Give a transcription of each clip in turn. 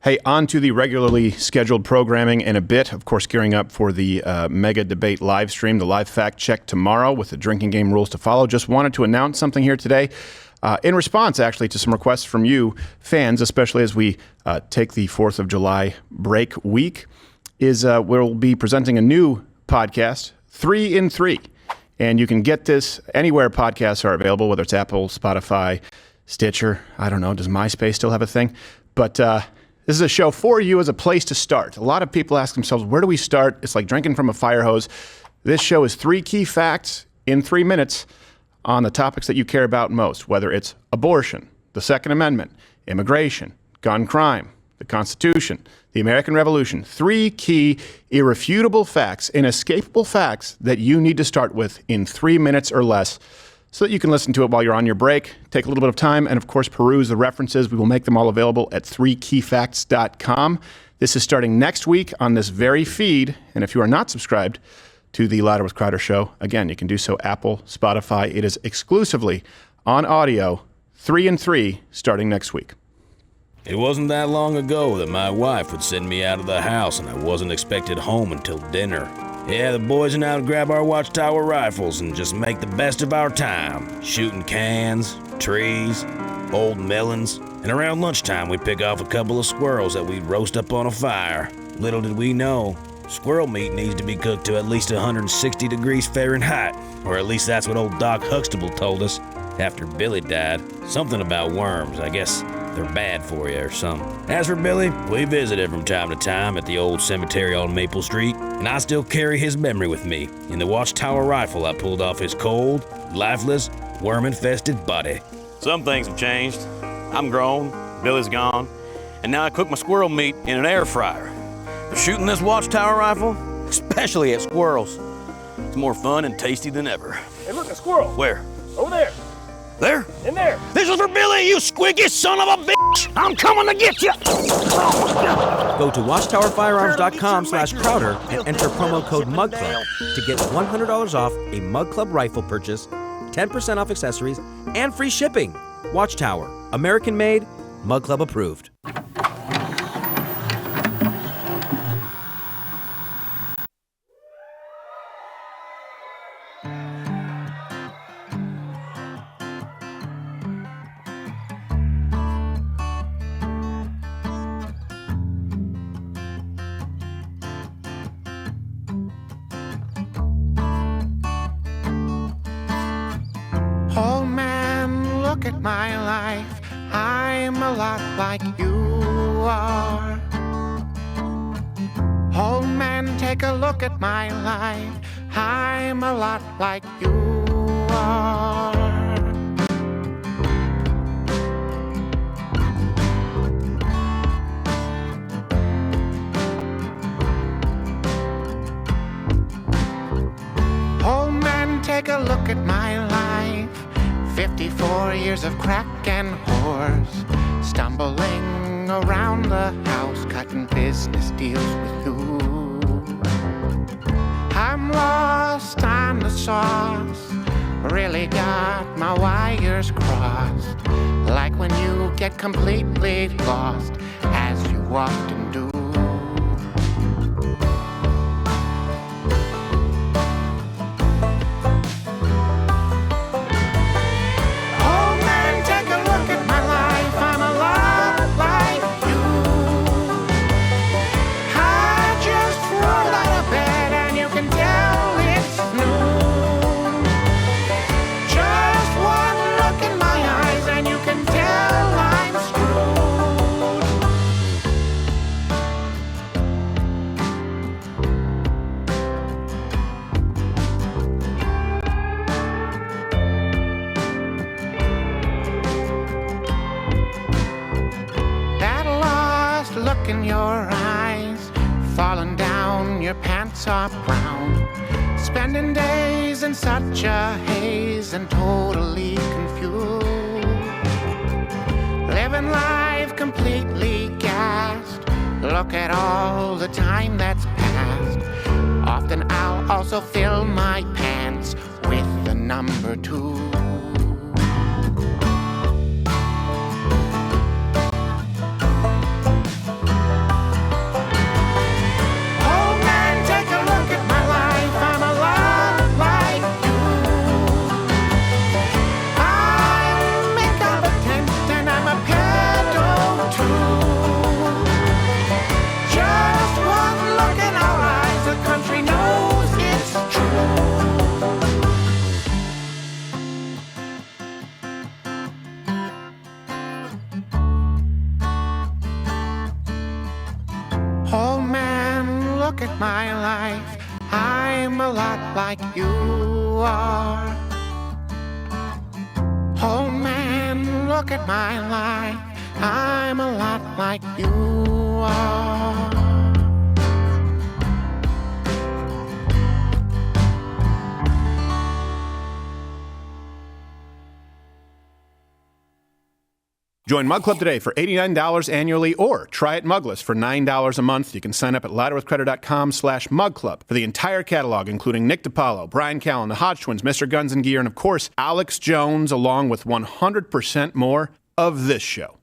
Hey, on to the regularly scheduled programming in a bit. Of course, gearing up for the mega debate live stream, the live fact check tomorrow with the drinking game rules to follow. Just wanted to announce something here today in response, actually, to some requests from you fans, especially as we take the 4th of July break week, we'll be presenting a new podcast, 3 in 3. And you can get this anywhere podcasts are available, whether it's Apple, Spotify, Stitcher. I don't know. Does MySpace still have a thing? But this is a show for you as a place to start. A lot of people ask themselves, where do we start? It's like drinking from a fire hose. This show is 3 key facts in 3 minutes on the topics that you care about most, whether it's abortion, the Second Amendment, immigration, gun crime, the Constitution, the American Revolution. 3 key, irrefutable facts, inescapable facts that you need to start with in 3 minutes or less, so that you can listen to it while you're on your break, take a little bit of time, and of course, peruse the references. We will make them all available at 3keyfacts.com. This is starting next week on this very feed, and if you are not subscribed to the Louder with Crowder show, again, you can do so Apple, Spotify. It is exclusively on audio, 3 in 3, starting next week. It wasn't that long ago that my wife would send me out of the house and I wasn't expected home until dinner. Yeah, the boys and I would grab our watchtower rifles and just make the best of our time, shooting cans, trees, old melons, and around lunchtime we'd pick off a couple of squirrels that we'd roast up on a fire. Little did we know, squirrel meat needs to be cooked to at least 160 degrees Fahrenheit, or at least that's what old Doc Huxtable told us after Billy died. Something about worms, I guess they're bad for you or something. As for Billy, we visited from time to time at the old cemetery on Maple Street, and I still carry his memory with me in the watchtower rifle I pulled off his cold, lifeless, worm-infested body. Some things have changed. I'm grown, Billy's gone, and now I cook my squirrel meat in an air fryer. But shooting this watchtower rifle, especially at squirrels, it's more fun and tasty than ever. Hey, look, a squirrel. Where? Over there. There? In there. This is for Billy, you squeaky son of a bitch! I'm coming to get you! Go to watchtowerfirearms.com/Crowder and enter promo code MUGCLUB to get $100 off a Mug Club rifle purchase, 10% off accessories, and free shipping. Watchtower, American made, Mug Club approved. Oh man, look at my life. I'm a lot like you are. Oh man, take a look at my life. I'm a lot like you are. Oh man, take a look at my life. 54 years of crack and whores, stumbling around the house, cutting business deals with you. I'm lost on the sauce, really got my wires crossed, like when you get completely lost, as you often do. Look in your eyes, falling down, your pants are brown, spending days in such a haze and totally confused, living life completely gassed. Look at all the time that's passed. Often I'll also fill my pants with the number 2. look at my life. I'm a lot like you are. Oh man, look at my life. I'm a lot like you are. Join Mug Club today for $89 annually or try it mugless for $9 a month. You can sign up at ladderwithcredit.com/mugclub for the entire catalog, including Nick DiPaolo, Brian Callen, the Hodge Twins, Mr. Guns and Gear, and of course, Alex Jones, along with 100% more of this show.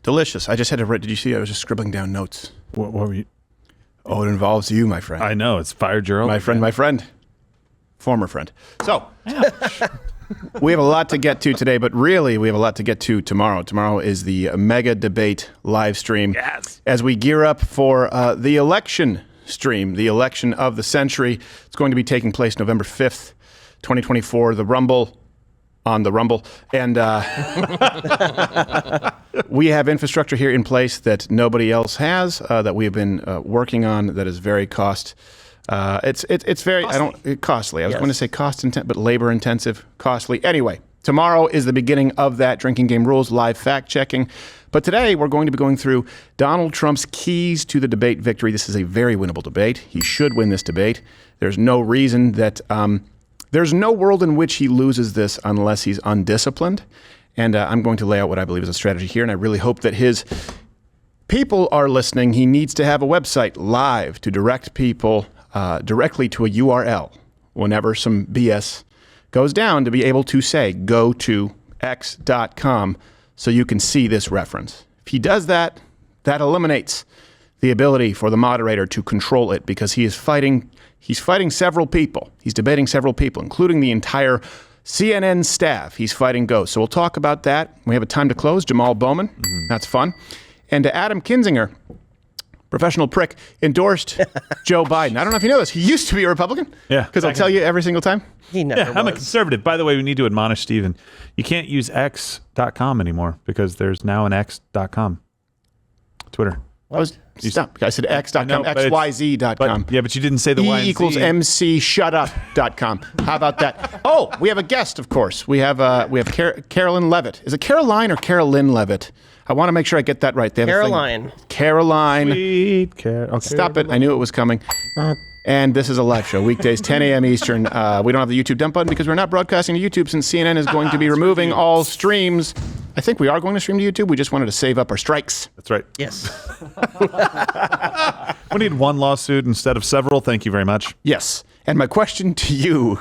Delicious. I just had to write. Did you see? I was just scribbling down notes. What were you? Oh, it involves you, my friend. I know. It's Fire Gerald. My friend. Former friend. So, we have a lot to get to today, but really we have a lot to get to tomorrow. Tomorrow is the mega debate live stream. Yes. As we gear up for the election stream, the election of the century. It's going to be taking place November 5th, 2024. The Rumble on the Rumble. And we have infrastructure here in place that nobody else has, that we have been working on, that is very it's very costly. I was going to say cost intensive, but labor intensive, costly. Anyway, tomorrow is the beginning of that Drinking Game Rules live fact checking. But today we're going to be going through Donald Trump's keys to the debate victory. This is a very winnable debate. He should win this debate. There's no reason that there's no world in which he loses this unless he's undisciplined. And I'm going to lay out what I believe is a strategy here, and I really hope that his people are listening. He needs to have a website live to direct people directly to a URL whenever some BS goes down, to be able to say, go to x.com so you can see this reference. If he does that, that eliminates the ability for the moderator to control it, because he's fighting several people. He's debating several people, including the entire CNN staff. He's fighting ghosts. So we'll talk about that. We have a time to close. Jamaal Bowman. That's fun. And Adam Kinzinger, professional prick, endorsed Joe Biden. I don't know if you know this. He used to be a Republican. Yeah. Because I'll tell you every single time. He never was. I'm a conservative. By the way, we need to admonish Stephen. You can't use x.com anymore because there's now an x.com. Twitter. Stop. I said x.com, xyz.com. Yeah, but you didn't say the Y and Z. equals MC shutup.com. How about that? Oh, we have a guest, of course. We have Karoline Leavitt. Is it Caroline or Karoline Leavitt? I want to make sure I get that right. They have Caroline. Caroline. Sweet Okay. Stop it. I knew it was coming. And this is a live show, weekdays, 10 a.m. Eastern. We don't have the YouTube dump button because we're not broadcasting to YouTube, since CNN is going to be removing all streams. I think we are going to stream to YouTube. We just wanted to save up our strikes. That's right. Yes. We need one lawsuit instead of several. Thank you very much. Yes. And my question to you,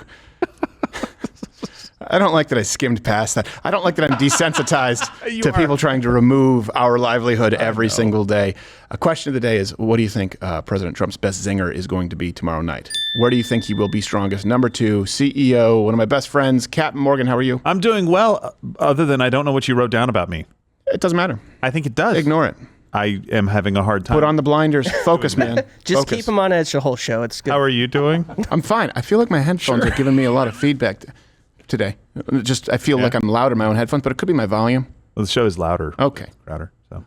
I don't like that I skimmed past that. I don't like that I'm desensitized to people trying to remove our livelihood every single day. A question of the day is, what do you think President Trump's best zinger is going to be tomorrow night? Where do you think he will be strongest? Number two, CEO, one of my best friends, Captain Morgan, how are you? I'm doing well, other than I don't know what you wrote down about me. It doesn't matter. I think it does. Ignore it. I am having a hard time. Put on the blinders. Focus, man. Just Focus. keep him on edge the whole show. It's good. How are you doing? I'm fine. I feel like my headphones are giving me a lot of feedback today. I feel like I'm loud in my own headphones, but it could be my volume. Well, the show is louder. Okay. Louder. So.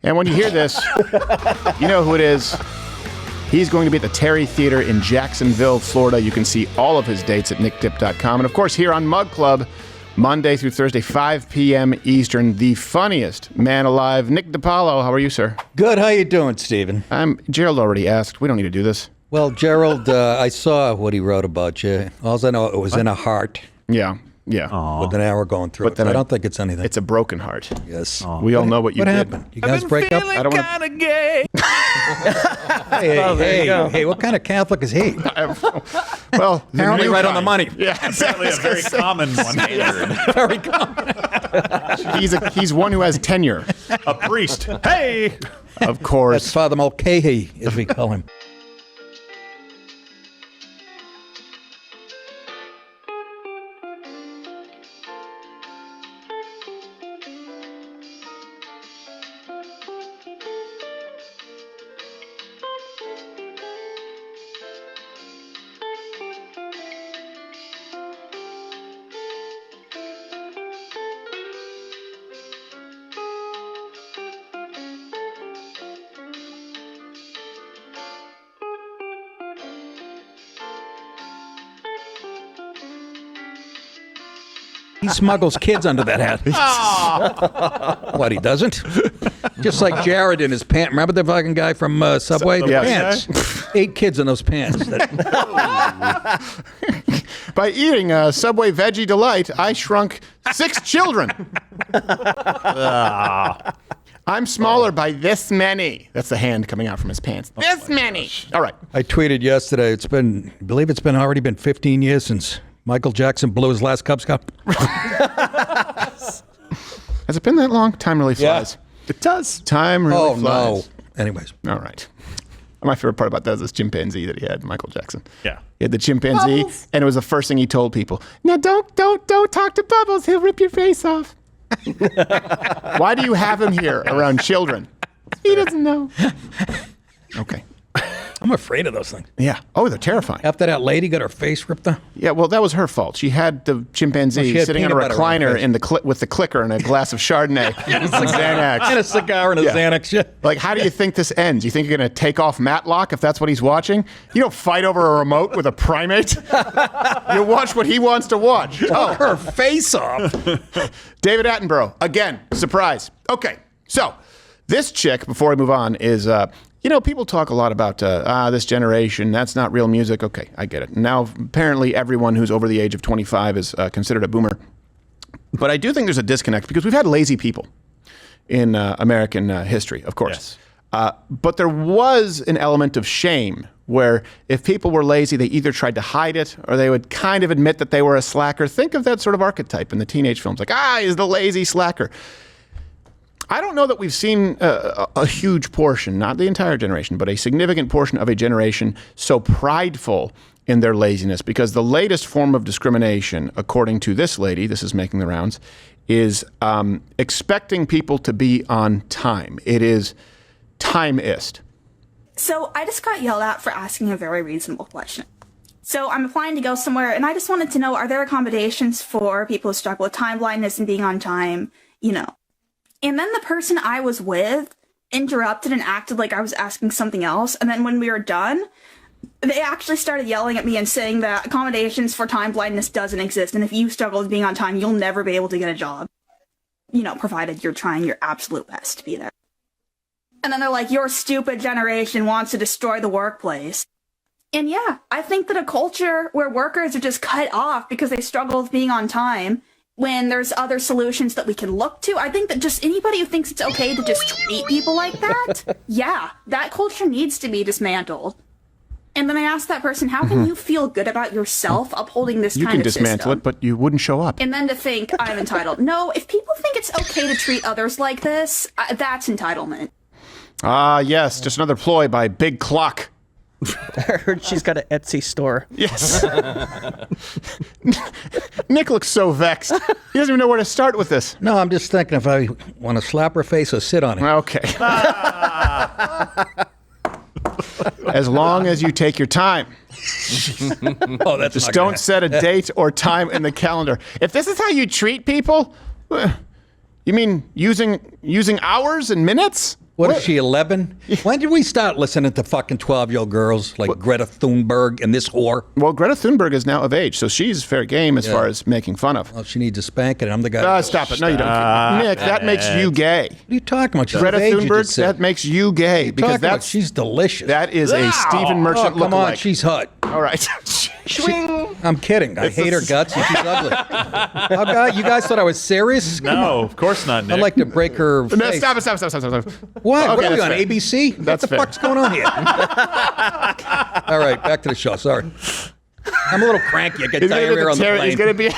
And when you hear this, you know who it is. He's going to be at the Terry Theater in Jacksonville, Florida. You can see all of his dates at nickdip.com. And of course, here on Mug Club, Monday through Thursday, 5 p.m. Eastern, the funniest man alive, Nick DiPaolo. How are you, sir? Good. How you doing, Stephen? Gerald already asked. We don't need to do this. Well, Gerald, I saw what he wrote about you. All I know, it was in a heart. Yeah. Yeah. with an hour going through But it. then I don't think it's anything. It's a broken heart. yes. We all know what you What did. happened? You guys break up? I don't want to. gay. Hey, what kind of Catholic is he? Well, the Apparently new right on kind. the money. Yeah, exactly. A very common one. Very common. He's one who has tenure. A priest. Hey! Of That's course. Father Mulcahy, as we call him. He smuggles kids under that hat. What, he doesn't? Just like Jared in his pants. Remember the fucking guy from Subway? The Yes. pants. 8 kids in those pants. By eating a Subway Veggie Delight, I shrunk 6 children. I'm smaller by this many. That's the hand coming out from his pants. This many. All right. I tweeted yesterday, I believe it's been already been 15 years since Michael Jackson blew his last Cubs Cup. Has it been that long? Time really flies. It does. Time really Oh, flies. no. Anyways. All right. My favorite part about that is this chimpanzee that he had, Michael Jackson. Yeah. He had the chimpanzee, and it was the first thing he told people. Now, don't talk to Bubbles. He'll rip your face off. Why do you have him here around children? He doesn't know. Okay. I'm afraid of those things. Yeah. Oh, they're terrifying. After that lady got her face ripped off. Yeah, well, that was her fault. She had the chimpanzee She had sitting on a peanut butter on her recliner face. in the with the clicker and a glass of Chardonnay and Xanax. And a cigar and a Yeah. Xanax. Yeah. Like, how do you think this ends? You think you're going to take off Matlock if that's what he's watching? You don't fight over a remote with a primate. You watch what he wants to watch. Oh, Her face off. David Attenborough, again, surprise. Okay, so this chick, before we move on, is, people talk a lot about this generation. That's not real music. Okay, I get it. Now, apparently, everyone who's over the age of 25 is considered a boomer. But I do think there's a disconnect because we've had lazy people in American history, of course. Yes. But there was an element of shame where if people were lazy, they either tried to hide it or they would kind of admit that they were a slacker. Think of that sort of archetype in the teenage films, like, he's the lazy slacker. I don't know that we've seen a huge portion, not the entire generation, but a significant portion of a generation so prideful in their laziness, because the latest form of discrimination, according to this lady, this is making the rounds, is expecting people to be on time. It is timeist. So I just got yelled at for asking a very reasonable question. So I'm applying to go somewhere, and I just wanted to know, are there accommodations for people who struggle with time blindness and being on time, And then the person I was with interrupted and acted like I was asking something else. And then when we were done, they actually started yelling at me and saying that accommodations for time blindness doesn't exist. And if you struggle with being on time, you'll never be able to get a job. Provided you're trying your absolute best to be there. And then they're like, your stupid generation wants to destroy the workplace. And yeah, I think that a culture where workers are just cut off because they struggle with being on time, when there's other solutions that we can look to, I think that just anybody who thinks it's okay to just treat people like that, yeah, that culture needs to be dismantled. And then I asked that person, how can you feel good about yourself upholding this You kind can of dismantle system? it, but you wouldn't show up. And then to think I'm entitled. No, if people think it's okay to treat others like this, that's entitlement. Ah, yes, just another ploy by Big Clock. I heard she's got an Etsy store. Yes. Nick looks so vexed. He doesn't even know where to start with this. No, I'm just thinking if I want to slap her face or sit on it. Okay. As long as you take your time. Oh, that's Just not don't gonna set a date or time in the calendar. If this is how you treat people, you mean using hours and minutes? What is she, 11? When did we start listening to fucking 12-year-old girls like Greta Thunberg and this whore? Well, Greta Thunberg is now of age, so she's fair game as far as making fun of. Well, she needs a spanking. I'm the guy. Stop it. No, you don't. Nick, that makes you gay. What are you talking about? She's Greta of age, you Thunberg, just said. that makes you gay. Because Talking about she's delicious. that is a Stephen Merchant Oh, come on, lookalike. she's hot. All right. Swing. I'm kidding. I hate her guts and she's ugly. You guys thought I was serious? No, of course not, Nick. I'd like to break her face. No, stop it. What? Okay, What are we that's on, fair. ABC? What the fair. fuck's going on here? All right, back to the show. Sorry. I'm a little cranky. I get diarrhea on the plane. He's going to be...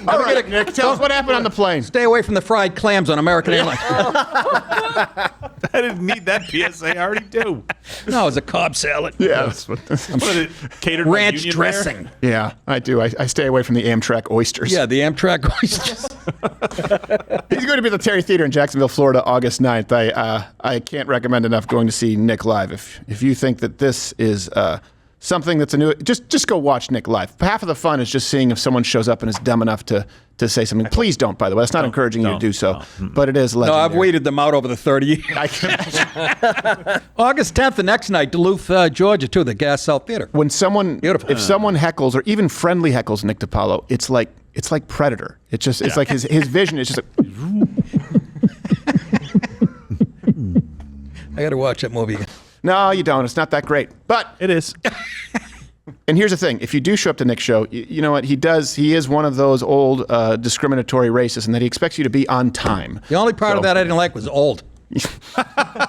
All right, Nick, tell us what happened on the plane. Stay away from the fried clams on American Airlines. I didn't need that PSA. I already do. No, it's a Cobb salad. Yeah. What is it, catered by Ranch Union dressing. Bear? Yeah, I do. I stay away from the Amtrak oysters. Yeah, the Amtrak oysters. He's going to be at the Terry Theater in Jacksonville, Florida, August 9th. I can't recommend enough going to see Nick live. If you think that this is something that's a new, just go watch Nick live. Half of the fun is just seeing if someone shows up and is dumb enough to say something. Please don't, by the way. That's not encouraging you to do so, but it is No, legendary. I've waited them out over the 30 years. I can imagine. August 10th, the next night, Duluth, Georgia, too, the Gas South Theater. When someone, Beautiful. if someone heckles or even friendly heckles Nick DiPaolo, it's like Predator. It's like his vision is just like, I got to watch that movie again. no, you don't. It's not that great. But It is. and here's the thing: if you do show up to Nick's show, you know what he does. He is one of those old discriminatory racists, in that he expects you to be on time. The only part of that I didn't like was old.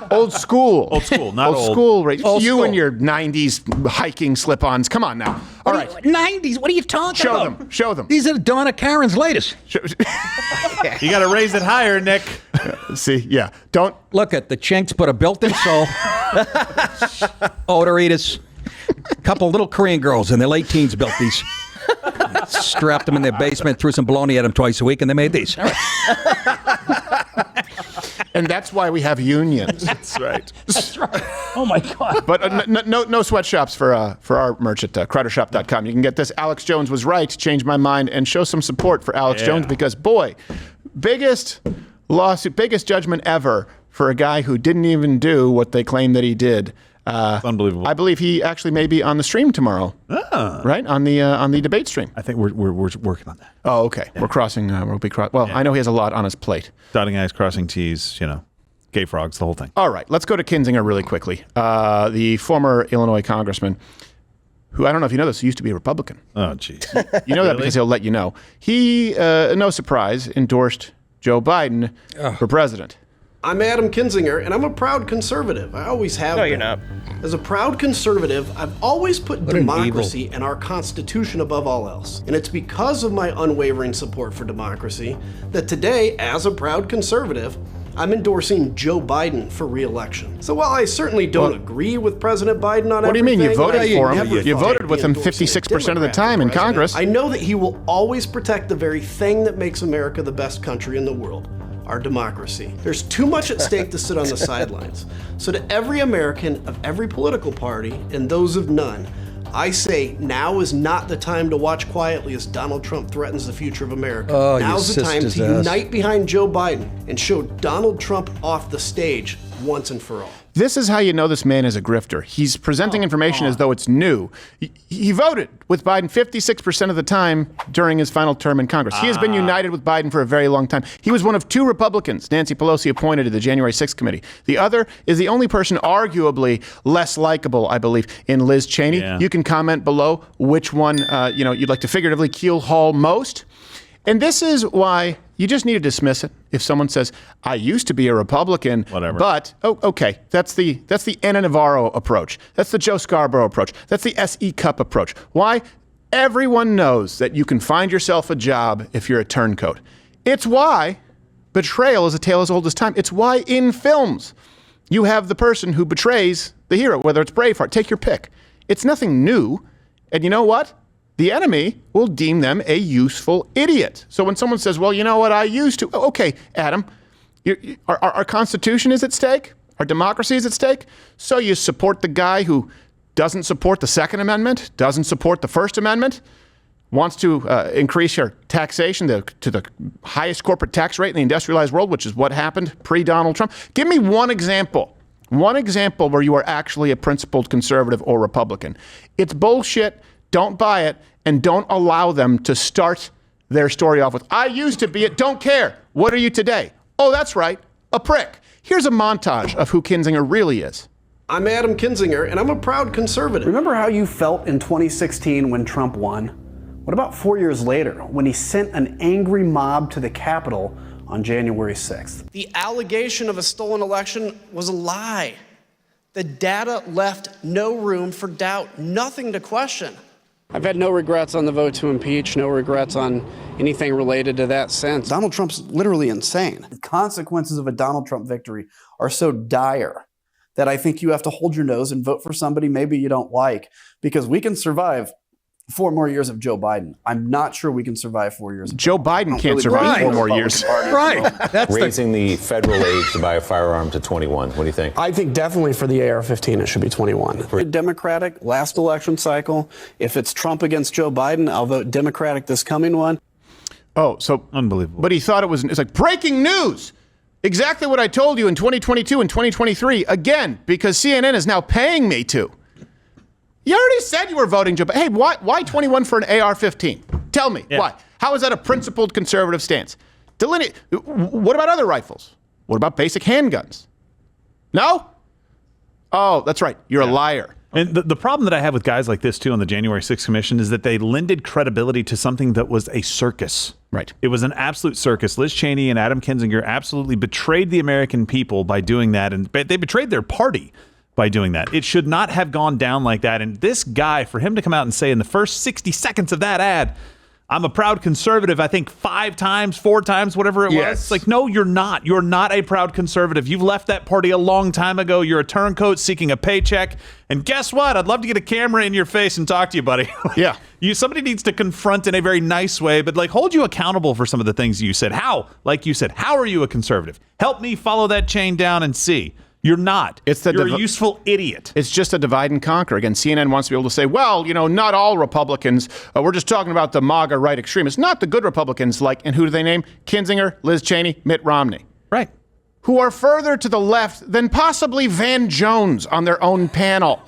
Old school. Old school, not old. school. Right? Old you school. and your '90s hiking slip-ons. Come on now. All right, 90s? What are you talking show about? them. Show them. These are Donna Karen's latest. You got to raise it higher, Nick. See, yeah. Don't. Look at the Chinks put a built-in soul. Odor eaters. A couple little Korean girls in their late teens built these. Strapped them in their basement, threw some bologna at them twice a week, and they made these. All right. And that's why we have unions. That's right. Oh, my God. But no sweatshops for our merch at crowdershop.com. You can get this. Alex Jones was right. Change my mind and show some support for Alex Jones, because, boy, biggest lawsuit, biggest judgment ever for a guy who didn't even do what they claim that he did. Unbelievable. I believe he actually may be on the stream tomorrow. Right? On the debate stream. I think we're working on that. Oh, okay. Yeah. We're crossing. Well, I know he has a lot on his plate. Dotting I's, crossing T's, gay frogs, the whole thing. All right. Let's go to Kinzinger really quickly. The former Illinois congressman, who, I don't know if you know this, used to be a Republican. Oh, geez. You know that because he'll let you know. He, no surprise, endorsed Joe Biden for president. I'm Adam Kinzinger, and I'm a proud conservative. I always have been. No, you're not. As a proud conservative, I've always put What an democracy and our Constitution above all else. And it's because of my unwavering support for democracy that today, as a proud conservative, I'm endorsing Joe Biden for re-election. So while I certainly don't agree with President Biden on everything... What do you mean? You voted I for him. never You thought voted I'd with be him endorsing a 56% of the Democrat time for in president. Congress. I know that he will always protect the very thing that makes America the best country in the world. Our democracy. There's too much at stake to sit on the sidelines. So to every American of every political party and those of none, I say now is not the time to watch quietly as Donald Trump threatens the future of America. Oh, Now's you the time sister's to ass. unite behind Joe Biden and show Donald Trump off the stage once and for all. This is how you know this man is a grifter. He's presenting information as though it's new. He voted with Biden 56% of the time during his final term in Congress. He has been united with Biden for a very long time. He was one of two Republicans Nancy Pelosi appointed to the January 6th committee. The other is the only person arguably less likable, I believe, in Liz Cheney. Yeah. You can comment below which one you'd like to figuratively keel haul most. And this is why you just need to dismiss it. If someone says, I used to be a Republican, Whatever. but, okay, that's the Anna Navarro approach. That's the Joe Scarborough approach. That's the S.E. Cup approach. Why? Everyone knows that you can find yourself a job if you're a turncoat. It's why betrayal is a tale as old as time. It's why in films you have the person who betrays the hero, whether it's Braveheart. Take your pick. It's nothing new. And you know what? The enemy will deem them a useful idiot. So when someone says, well, you know what, I used to. Okay, Adam, our Constitution is at stake. Our democracy is at stake. So you support the guy who doesn't support the Second Amendment, doesn't support the First Amendment, wants to increase your taxation to the highest corporate tax rate in the industrialized world, which is what happened pre-Donald Trump. Give me one example where you are actually a principled conservative or Republican. It's bullshit. Don't buy it, and don't allow them to start their story off with, I used to be it, don't care. What are you today? Oh, that's right, a prick. Here's a montage of who Kinzinger really is. I'm Adam Kinzinger, and I'm a proud conservative. Remember how you felt in 2016 when Trump won? What about 4 years later, when he sent an angry mob to the Capitol on January 6th? The allegation of a stolen election was a lie. The data left no room for doubt, nothing to question. I've had no regrets on the vote to impeach, no regrets on anything related to that since. Donald Trump's literally insane. The consequences of a Donald Trump victory are so dire that I think you have to hold your nose and vote for somebody maybe you don't like, because we can survive 4 more years of Joe Biden. I'm not sure we can survive 4 years. Joe Biden can't survive 4 more years. Right. That's raising the federal age to buy a firearm to 21. What do you think? I think definitely for the AR-15 it should be 21. Democratic last election cycle. If it's Trump against Joe Biden, I'll vote Democratic this coming one. Oh, so unbelievable. But he thought it's like breaking news. Exactly what I told you in 2022 and 2023. Again, because CNN is now paying me to. You already said you were voting Joe Biden. Hey, why 21 for an AR-15? Tell me, why? How is that a principled conservative stance? What about other rifles? What about basic handguns? No? Oh, that's right. You're a liar. And the problem that I have with guys like this, too, on the January 6th Commission is that they lended credibility to something that was a circus. Right. It was an absolute circus. Liz Cheney and Adam Kinzinger absolutely betrayed the American people by doing that, and they betrayed their party by doing that. It should not have gone down like that. And this guy, for him to come out and say in the first 60 seconds of that ad, I'm a proud conservative, I think 5 times, 4 times, whatever it was. It's like, no, you're not. You're not a proud conservative. You've left that party a long time ago. You're a turncoat seeking a paycheck. And guess what? I'd love to get a camera in your face and talk to you, buddy. Yeah. Somebody needs to confront in a very nice way, but hold you accountable for some of the things you said. How? Like you said, how are you a conservative? Help me follow that chain down and see. You're not. You're a useful idiot. It's just a divide and conquer. Again, CNN wants to be able to say, well, not all Republicans. We're just talking about the MAGA right extremists. Not the good Republicans and who do they name? Kinzinger, Liz Cheney, Mitt Romney. Right. Who are further to the left than possibly Van Jones on their own panel.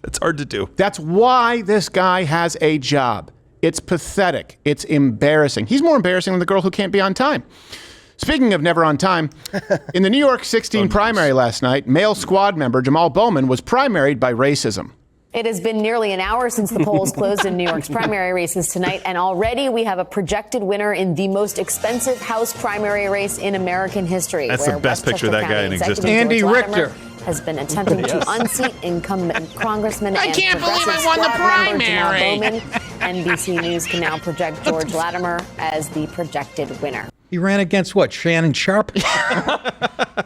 That's hard to do. That's why this guy has a job. It's pathetic. It's embarrassing. He's more embarrassing than the girl who can't be on time. Speaking of never on time, in the New York 16 primary last night, male squad member Jamaal Bowman was primaried by racism. It has been nearly an hour since the polls closed in New York's primary races tonight, and already we have a projected winner in the most expensive House primary race in American history. That's the best picture of that guy in existence. Andy Richter has been attempting to unseat incumbent Congressman I and can't believe I Progressive won the Squad member primary. Jamaal Bowman. NBC News can now project George Latimer as the projected winner. He ran against what? Shannon Sharp?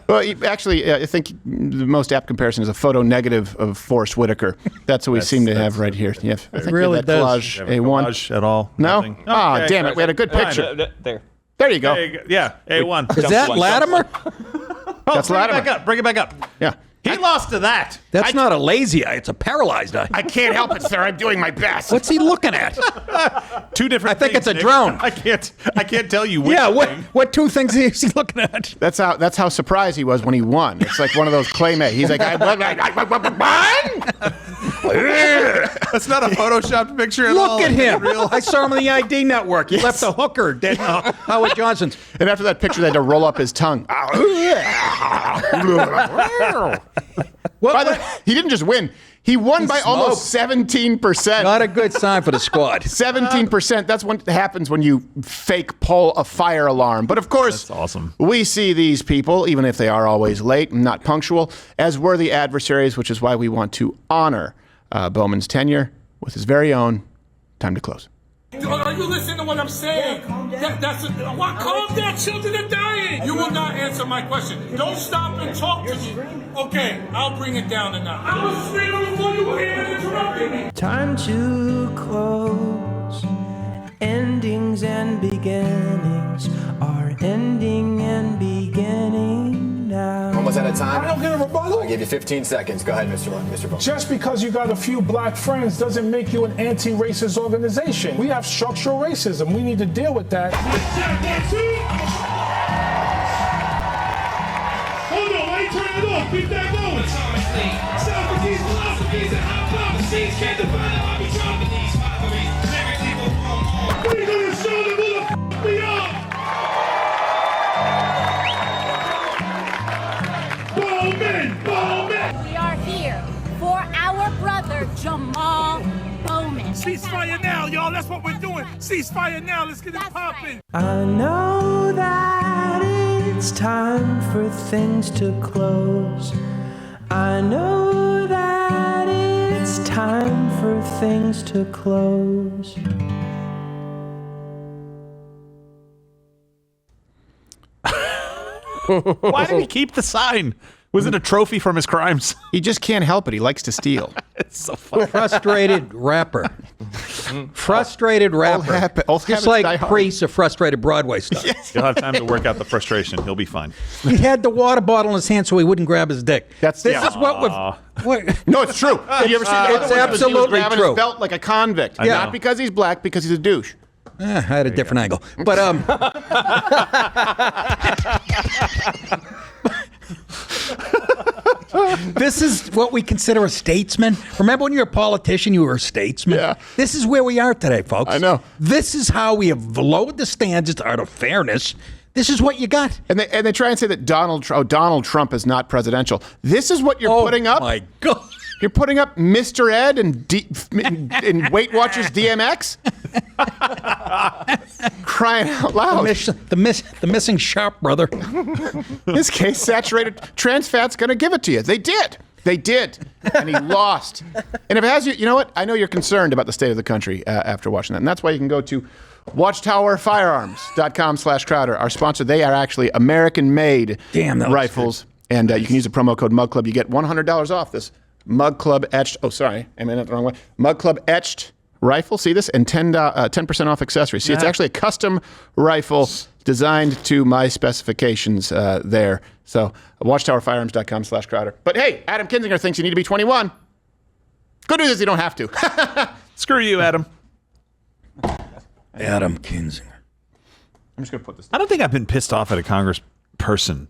Well, actually, I think the most apt comparison is a photo negative of Forrest Whitaker. That's what we seem to have right here. Yeah, I think really that collage A1 collage at all? No? Nothing. Ah, damn it! We had a good picture. There. You go. Yeah, A1. Is that Latimer? That's Latimer. Bring it back up. Yeah. He lost to that. That's not a lazy eye. It's a paralyzed eye. I can't help it, sir. I'm doing my best. What's he looking at? 2 different. I think things, it's a Nick. drone. I can't tell you which. Yeah. thing. What 2 things is he looking at? That's how surprised he was when he won. It's like one of those claymate. He's like, I won. That's not a photoshopped picture at all. Look at him. Real. I saw him on the ID network. He left the hooker dead. Howard Johnson's. And after that picture, they had to roll up his tongue. By the way, he didn't just win. He won by almost 17%. Not a good sign for the squad. 17%. That's what happens when you fake pull a fire alarm. But of course, that's awesome. We see these people, even if they are always late and not punctual, as worthy adversaries, which is why we want to honor Bowman's tenure with his very own time to close. Are you listening to what I'm saying? Calm down. Calm down. Children are dying. You will not answer my question. Don't stop and talk to me. Okay, I'll bring it down tonight. I was screaming before you were here and interrupting me. Time to close. Endings and beginnings are ending and beginning now. Almost out of time. I don't get a rebuttal. I'll give you 15 seconds. Go ahead, Mr. Bowman. Just because you got a few black friends doesn't make you an anti-racist organization. We have structural racism. We need to deal with that. Hold on, I ain't turning it off. Keep that going. Socrates, philosophies, and hypotheses can't define how I be dropping these mockeries. We're gonna show them who the f we are. Bowman! We are here. Ceasefire now, y'all. That's what we're doing. Ceasefire now. Let's get it popping. I know that it's time for things to close. I know that it's time for things to close. Why did he keep the sign? Was it a trophy from his crimes? He just can't help it. He likes to steal. It's so funny. Frustrated rapper. Frustrated rapper. Just like Priest, a frustrated Broadway star. He'll have time to work out the frustration. He'll be fine. He had the water bottle in his hand so he wouldn't grab his dick. This is what would. No, it's true. Did you ever see that? It's absolutely grabbing true. his belt like a convict. Not because he's black, because he's a douche. I had a different angle. But this is what we consider a statesman. Remember when you were a politician, you were a statesman? Yeah. This is where we are today, folks. I know. This is how we have lowered the standards out of fairness. This is what you got. And they try and say that Donald Trump is not presidential. This is what you're putting up? Oh, my God. You're putting up Mr. Ed and in Weight Watchers DMX? Crying out loud. The missing sharp brother. This case, saturated trans fat's going to give it to you. They did. And he lost. And if it has you know what? I know you're concerned about the state of the country after watching that. And that's why you can go to watchtowerfirearms.com/Crowder. Our sponsor, they are actually American-made rifles. And you can use the promo code MUGCLUB. You get $100 off this Mug Club etched. Oh, sorry. I meant it the wrong way. Mug Club etched rifle. See this? And 10% off accessories. See, it's actually a custom rifle designed to my specifications there. So watchtowerfirearms.com/Crowder. But hey, Adam Kinzinger thinks you need to be 21. Good news is you don't have to. Screw you, Adam. Adam Kinzinger. I'm just going to put this. I don't think I've been pissed off at a Congress person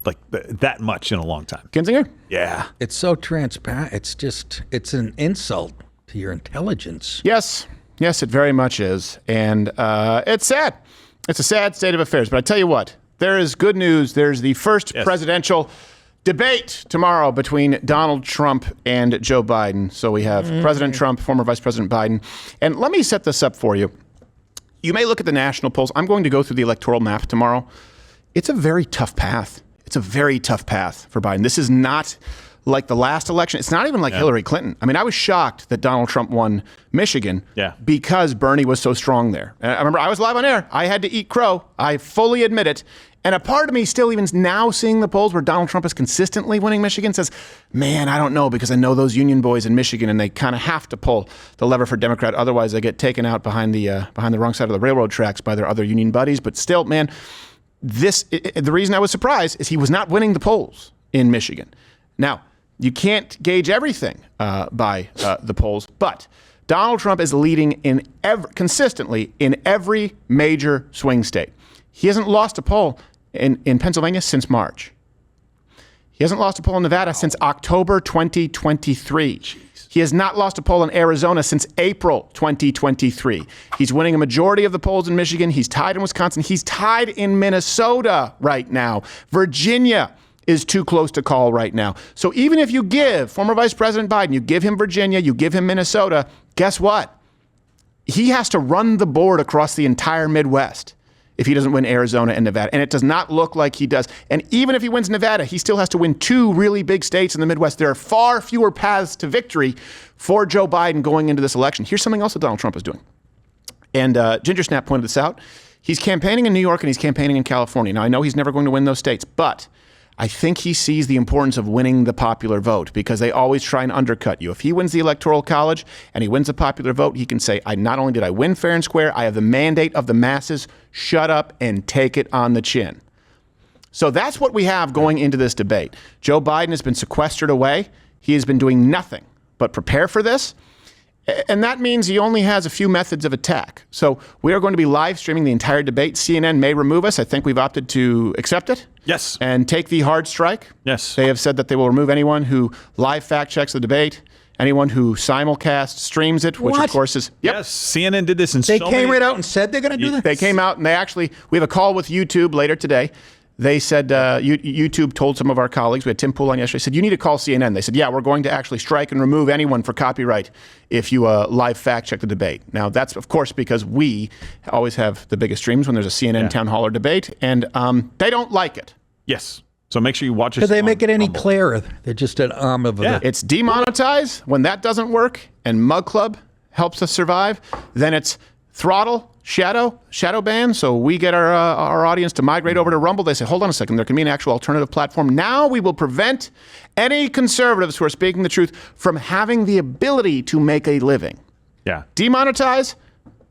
like that much in a long time. Kinzinger? Yeah. It's so transparent. It's an insult to your intelligence. Yes, it very much is. And it's sad. It's a sad state of affairs. But I tell you what, there is good news. There's the first presidential debate tomorrow between Donald Trump and Joe Biden. So we have President Trump, former Vice President Biden. And let me set this up for you. You may look at the national polls. I'm going to go through the electoral map tomorrow. It's a very tough path. It's a very tough path for Biden. This is not like the last election. It's not even like Hillary Clinton. I mean, I was shocked that Donald Trump won Michigan because Bernie was so strong there. And I remember I was live on air. I had to eat crow. I fully admit it. And a part of me still even now seeing the polls where Donald Trump is consistently winning Michigan says, man, I don't know, because I know those union boys in Michigan and they kind of have to pull the lever for Democrat. Otherwise, they get taken out behind the wrong side of the railroad tracks by their other union buddies. But still, man, the reason I was surprised is he was not winning the polls in Michigan. Now, you can't gauge everything by the polls, but Donald Trump is leading consistently in every major swing state. He hasn't lost a poll in Pennsylvania since March. He hasn't lost a poll in Nevada since October 2023. He has not lost a poll in Arizona since April 2023. He's winning a majority of the polls in Michigan. He's tied in Wisconsin. He's tied in Minnesota right now. Virginia is too close to call right now. So even if you give former Vice President Biden, you give him Virginia, you give him Minnesota, guess what? He has to run the board across the entire Midwest if he doesn't win Arizona and Nevada. And it does not look like he does. And even if he wins Nevada, he still has to win two really big states in the Midwest. There are far fewer paths to victory for Joe Biden going into this election. Here's something else that Donald Trump is doing. And Ginger Snap pointed this out. He's campaigning in New York and he's campaigning in California. Now, I know he's never going to win those states, but I think he sees the importance of winning the popular vote because they always try and undercut you. If he wins the Electoral College and he wins the popular vote, he can say, not only did I win fair and square, I have the mandate of the masses. Shut up and take it on the chin. So that's what we have going into this debate. Joe Biden has been sequestered away. He has been doing nothing but prepare for this. And that means he only has a few methods of attack. So we are going to be live streaming the entire debate. CNN may remove us. I think we've opted to accept it. Yes. And take the hard strike. Yes. They have said that they will remove anyone who live fact checks the debate, anyone who simulcast streams it, which of course is... Yes, CNN did this in They came right out and said they're going to do that? They came out and we have a call with YouTube later today. They said, YouTube told some of our colleagues, we had Tim Pool on yesterday, said, you need to call CNN. They said, yeah, we're going to actually strike and remove anyone for copyright if you live fact check the debate. Now, that's, of course, because we always have the biggest streams when there's a CNN town hall or debate, and they don't like it. Yes. So make sure you watch it. Could they make it any clearer? They're just an arm of the... It's demonetize. When that doesn't work and Mug Club helps us survive, then it's throttle, shadow ban. So we get our audience to migrate over to Rumble. They say, hold on a second, there can be an actual alternative platform. Now we will prevent any conservatives who are speaking the truth from having the ability to make a living. Yeah. Demonetize,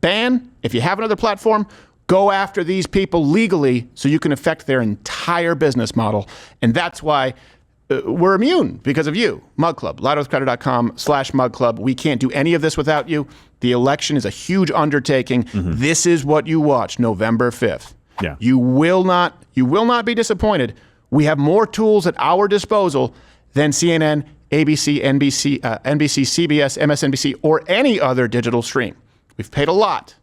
ban. If you have another platform, go after these people legally so you can affect their entire business model. And that's why we're immune, because of you. Mug Club, LouderWithCrowder.com/Mug Club. We can't do any of this without you. The election is a huge undertaking. This is what you watch November 5th. Yeah. You will not be disappointed. We have more tools at our disposal than CNN, ABC, NBC, CBS, MSNBC, or any other digital stream. We've paid a lot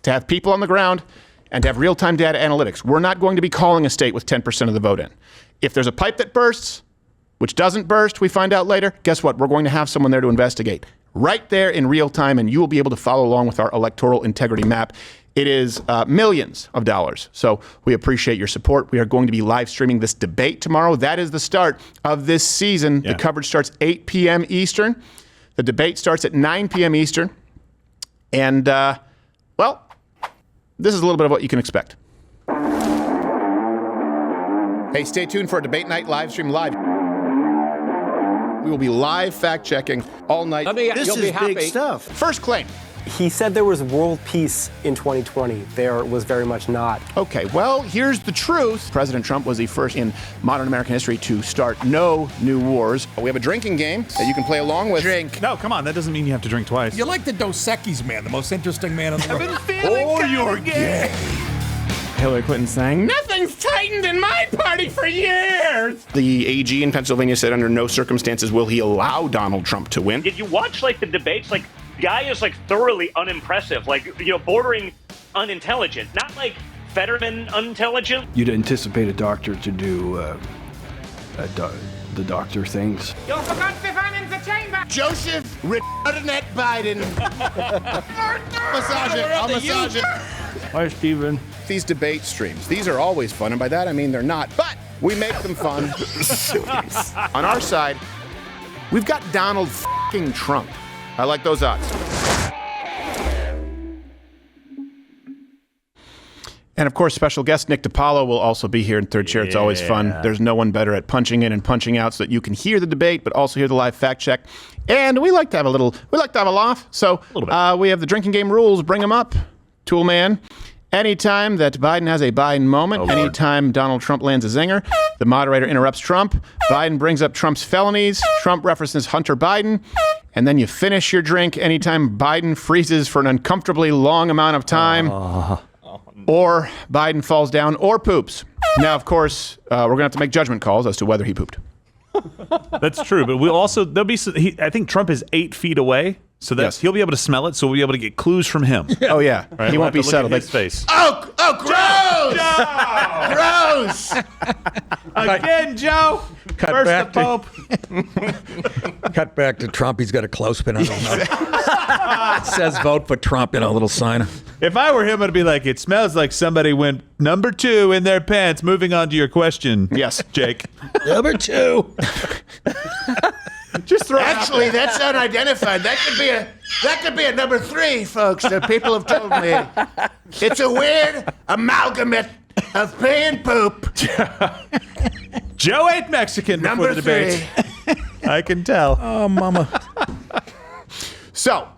to have people on the ground and to have real-time data analytics. We're not going to be calling a state with 10% of the vote in. If there's a pipe that bursts, which doesn't burst, we find out later, guess what? We're going to have someone there to investigate right there in real time, and you will be able to follow along with our electoral integrity map. It is millions of dollars. So we appreciate your support. We are going to be live streaming this debate tomorrow. That is the start of this season. The coverage starts 8 p.m. Eastern. The debate starts at 9 p.m. Eastern. And, well, this is a little bit of what you can expect. Hey, stay tuned for a debate night live stream live. We will be live fact-checking all night. This is big stuff. First claim. He said there was world peace in 2020. There was very much not. Okay, well, here's the truth. President Trump was the first in modern American history to start no new wars. We have a drinking game that you can play along with. Drink. No, come on. That doesn't mean you have to drink twice. You're like the Dos Equis man, the most interesting man in the world. Oh, you're gay. Hillary Clinton saying, nothing's tightened in my party for years. The AG in Pennsylvania said under no circumstances will he allow Donald Trump to win. Did you watch the debates? Guy is thoroughly unimpressive, bordering unintelligent, not like Fetterman unintelligent. You'd anticipate a doctor to do the doctor things. You forgot if I'm in the chamber. Joseph Retardinette Biden. Massage it. I'll massage it. Hi, Stephen. These debate streams, these are always fun, and by that I mean they're not, but we make them fun. On our side, we've got Donald f***ing Trump. I like those odds. And of course, special guest Nick DiPaolo will also be here in third chair. It's always fun. There's no one better at punching in and punching out so that you can hear the debate, but also hear the live fact check. And we like to have a laugh. So we have the drinking game rules. Bring them up, Tool Man. Anytime that Biden has a Biden moment, anytime Donald Trump lands a zinger, the moderator interrupts Trump. Biden brings up Trump's felonies. Trump references Hunter Biden. And then you finish your drink anytime Biden freezes for an uncomfortably long amount of time. Or Biden falls down or poops. Now, of course, we're going to have to make judgment calls as to whether he pooped. That's true, but we'll also I think Trump is 8 feet away, so that he'll be able to smell it. So we'll be able to get clues from him. Oh yeah, right? He won't be settled. His face. Oh, gross! Gross! Again, Joe. Cut back the Pope. Cut back to Trump. He's got a clothespin on his nose. It says vote for Trump in a little sign. If I were him, I'd be like, it smells like somebody went number 2 in their pants. Moving on to your question. Yes, Jake. Number 2. Just throw Actually, that's unidentified. That could be a number 3, folks. That people have told me. It's a weird amalgamate of pee and poop. Joe ate Mexican before Number the debate. 3. I can tell. Oh, mama. So,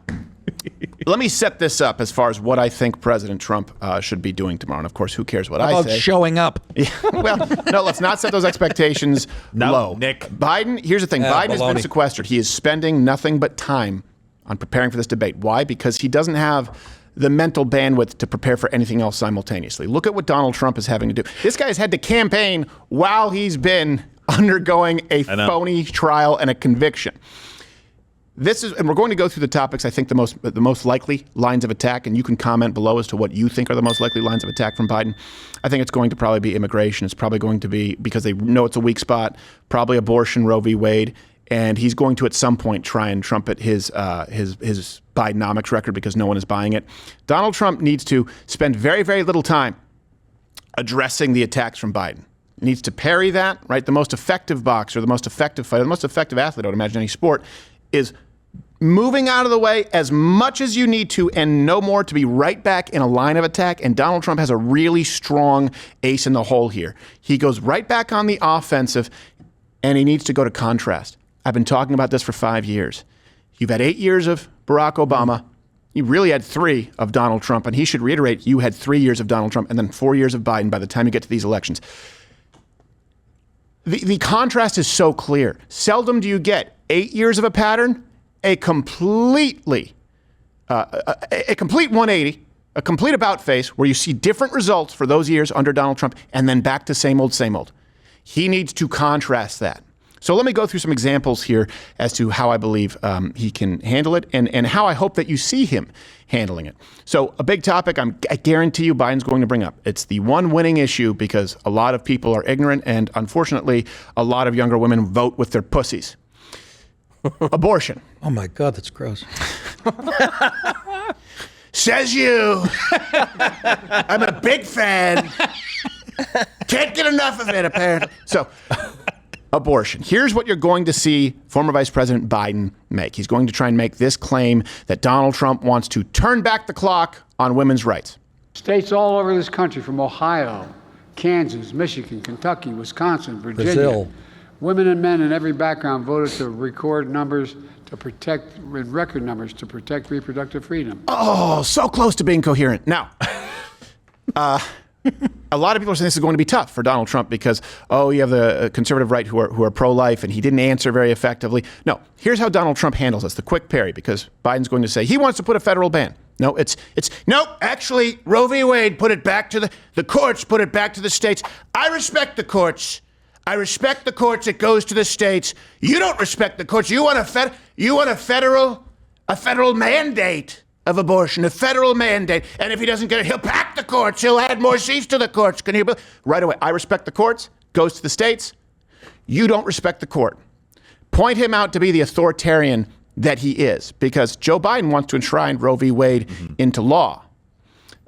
let me set this up as far as what I think President Trump should be doing tomorrow. And of course, who cares what I say? Showing up. Yeah, well, no, let's not set those expectations low. Nick. Biden, here's the thing. Biden has been sequestered. He is spending nothing but time on preparing for this debate. Why? Because he doesn't have the mental bandwidth to prepare for anything else simultaneously. Look at what Donald Trump is having to do. This guy has had to campaign while he's been undergoing a phony trial and a conviction. and we're going to go through the topics, I think the most likely lines of attack, and you can comment below as to what you think are the most likely lines of attack from Biden. I think it's going to probably be immigration. It's probably going to be, because they know it's a weak spot, probably abortion, Roe v. Wade, and he's going to at some point try and trumpet his Bidenomics record because no one is buying it. Donald Trump needs to spend very, very little time addressing the attacks from Biden. He needs to parry that, right? The most effective boxer, the most effective fighter, the most effective athlete, I would imagine, any sport, is moving out of the way as much as you need to and no more to be right back in a line of attack. And Donald Trump has a really strong ace in the hole here. He goes right back on the offensive, and he needs to go to contrast. I've been talking about this for 5 years. You've had 8 years of Barack Obama. You really had 3 of Donald Trump, and he should reiterate you had 3 years of Donald Trump and then 4 years of Biden by the time you get to these elections. The contrast is so clear. Seldom do you get 8 years of a pattern, a complete 180, a complete about face where you see different results for those years under Donald Trump and then back to same old, same old. He needs to contrast that. So let me go through some examples here as to how I believe he can handle it and how I hope that you see him handling it. So a big topic I guarantee you Biden's going to bring up. It's the one winning issue because a lot of people are ignorant and unfortunately a lot of younger women vote with their pussies. Abortion. Oh my God, that's gross. Says you. I'm a big fan. Can't get enough of it, apparently. So, abortion. Here's what you're going to see former Vice President Biden make. He's going to try and make this claim that Donald Trump wants to turn back the clock on women's rights. States all over this country, from Ohio, Kansas, Michigan, Kentucky, Wisconsin, Virginia. Brazil. Women and men in every background voted to record numbers to protect, with record numbers, to protect reproductive freedom. Oh, so close to being coherent. Now, a lot of people are saying this is going to be tough for Donald Trump because, you have the conservative right who are pro-life, and he didn't answer very effectively. No, here's how Donald Trump handles this, the quick parry, because Biden's going to say he wants to put a federal ban. No, no, actually, Roe v. Wade, put it back to the courts, put it back to the states. I respect the courts. I respect the courts. It goes to the states. You don't respect the courts. You want a federal mandate of abortion, a federal mandate. And if he doesn't get it, he'll pack the courts. He'll add more seats to the courts. Can you? Right away, I respect the courts. Goes to the states. You don't respect the court. Point him out to be the authoritarian that he is, because Joe Biden wants to enshrine Roe v. Wade into law.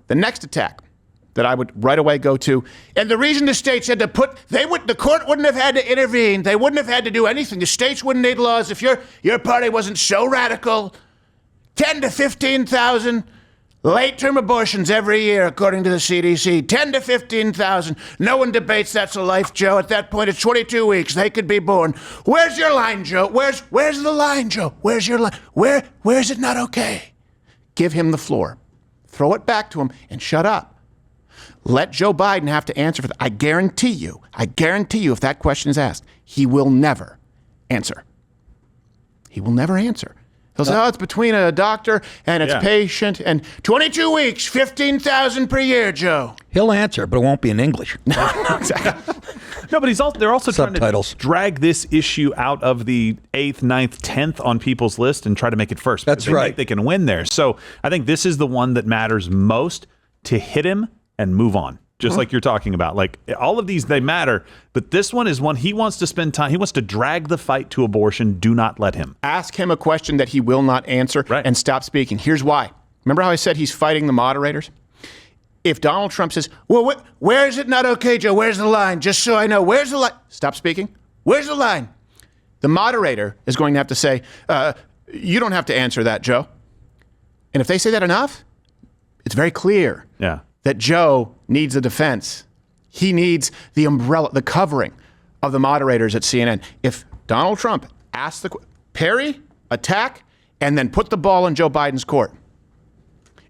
The next attack that I would right away go to, and the reason the states had to the court wouldn't have had to intervene. They wouldn't have had to do anything. The states wouldn't need laws if your party wasn't so radical. 10 to 15,000 late-term abortions every year, according to the CDC. 10 to 15,000. No one debates that's a life, Joe. At that point, it's 22 weeks. They could be born. Where's your line, Joe? Where's the line, Joe? Where's your line? Where's it not okay? Give him the floor. Throw it back to him and shut up. Let Joe Biden have to answer for that. I guarantee you, if that question is asked, he will never answer. He will never answer. He'll say, it's between a doctor and its patient, and 22 weeks, 15,000 per year, Joe. He'll answer, but it won't be in English. Exactly. No, but they're also Subtitles. trying to drag this issue out of the 8th, 9th, 10th on people's list and try to make it first. That's They right. think they can win there. So I think this is the one that matters most to hit him and move on. Just like you're talking about. Like, all of these, they matter, but this one is one he wants to spend time. He wants to drag the fight to abortion. Do not let him. Ask him a question that he will not answer and stop speaking. Here's why. Remember how I said he's fighting the moderators? If Donald Trump says, well, where is it not okay, Joe? Where's the line? Just so I know, where's the line? Stop speaking. Where's the line? The moderator is going to have to say, you don't have to answer that, Joe. And if they say that enough, it's very clear. Yeah. That Joe needs a defense. He needs the umbrella, the covering of the moderators at CNN. If Donald Trump asks parry, attack, and then put the ball in Joe Biden's court,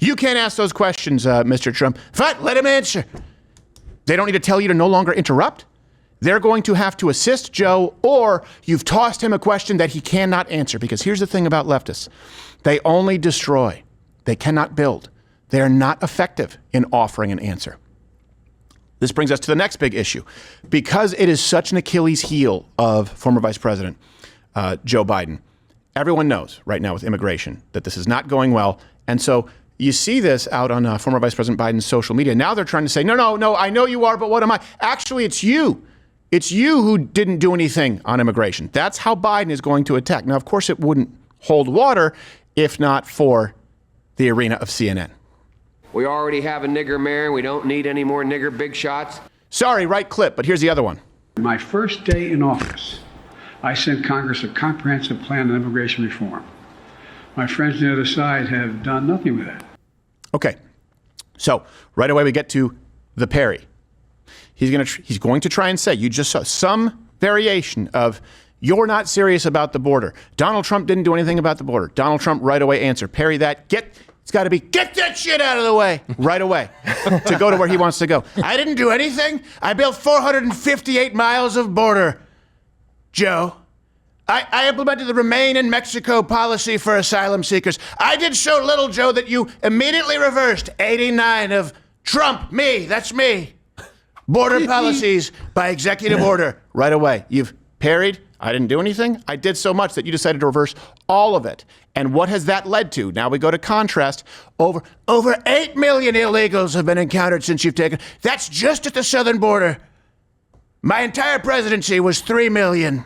you can't ask those questions, Mr. Trump. Fine, let him answer. They don't need to tell you to no longer interrupt. They're going to have to assist Joe, or you've tossed him a question that he cannot answer. Because here's the thing about leftists. They only destroy. They cannot build. They are not effective in offering an answer. This brings us to the next big issue. Because it is such an Achilles heel of former Vice President Joe Biden, Everyone knows right now with immigration that this is not going well. And so you see this out on former Vice President Biden's social media. Now they're trying to say, no, I know you are, but what am I? Actually, it's you. It's you who didn't do anything on immigration. That's how Biden is going to attack. Now, of course, it wouldn't hold water if not for the arena of CNN. We already have a nigger mayor. We don't need any more nigger big shots. Sorry, right clip, but here's the other one. My first day in office, I sent Congress a comprehensive plan on immigration reform. My friends on the other side have done nothing with that. Okay, so right away we get to the Perry. He's going to try and say, you just saw some variation of, you're not serious about the border. Donald Trump didn't do anything about the border. Donald Trump right away answer, parry that, it's got to be, get that shit out of the way, right away, to go to where he wants to go. I didn't do anything. I built 458 miles of border, Joe. I implemented the Remain in Mexico policy for asylum seekers. I did so little, Joe, that you immediately reversed 89 of Trump, that's me. Border policies by executive order, right away. You've parried. I didn't do anything. I did so much that you decided to reverse all of it. And what has that led to? Now we go to contrast. Over 8 million illegals have been encountered since you've taken. That's just at the southern border. My entire presidency was 3 million.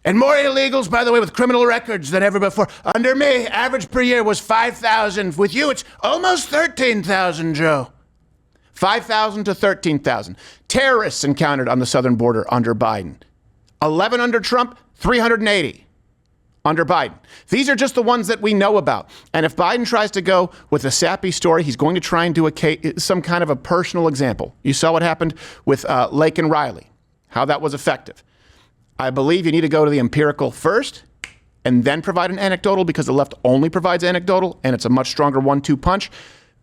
And more illegals, by the way, with criminal records than ever before. Under me, average per year was 5,000. With you, it's almost 13,000, Joe. 5,000 to 13,000. Terrorists encountered on the southern border under Biden. 11 under Trump, 380 under Biden. These are just the ones that we know about. And if Biden tries to go with a sappy story, he's going to try and do some kind of a personal example. You saw what happened with Lake and Riley, how that was effective. I believe you need to go to the empirical first and then provide an anecdotal, because the left only provides anecdotal and it's a much stronger 1-2 punch.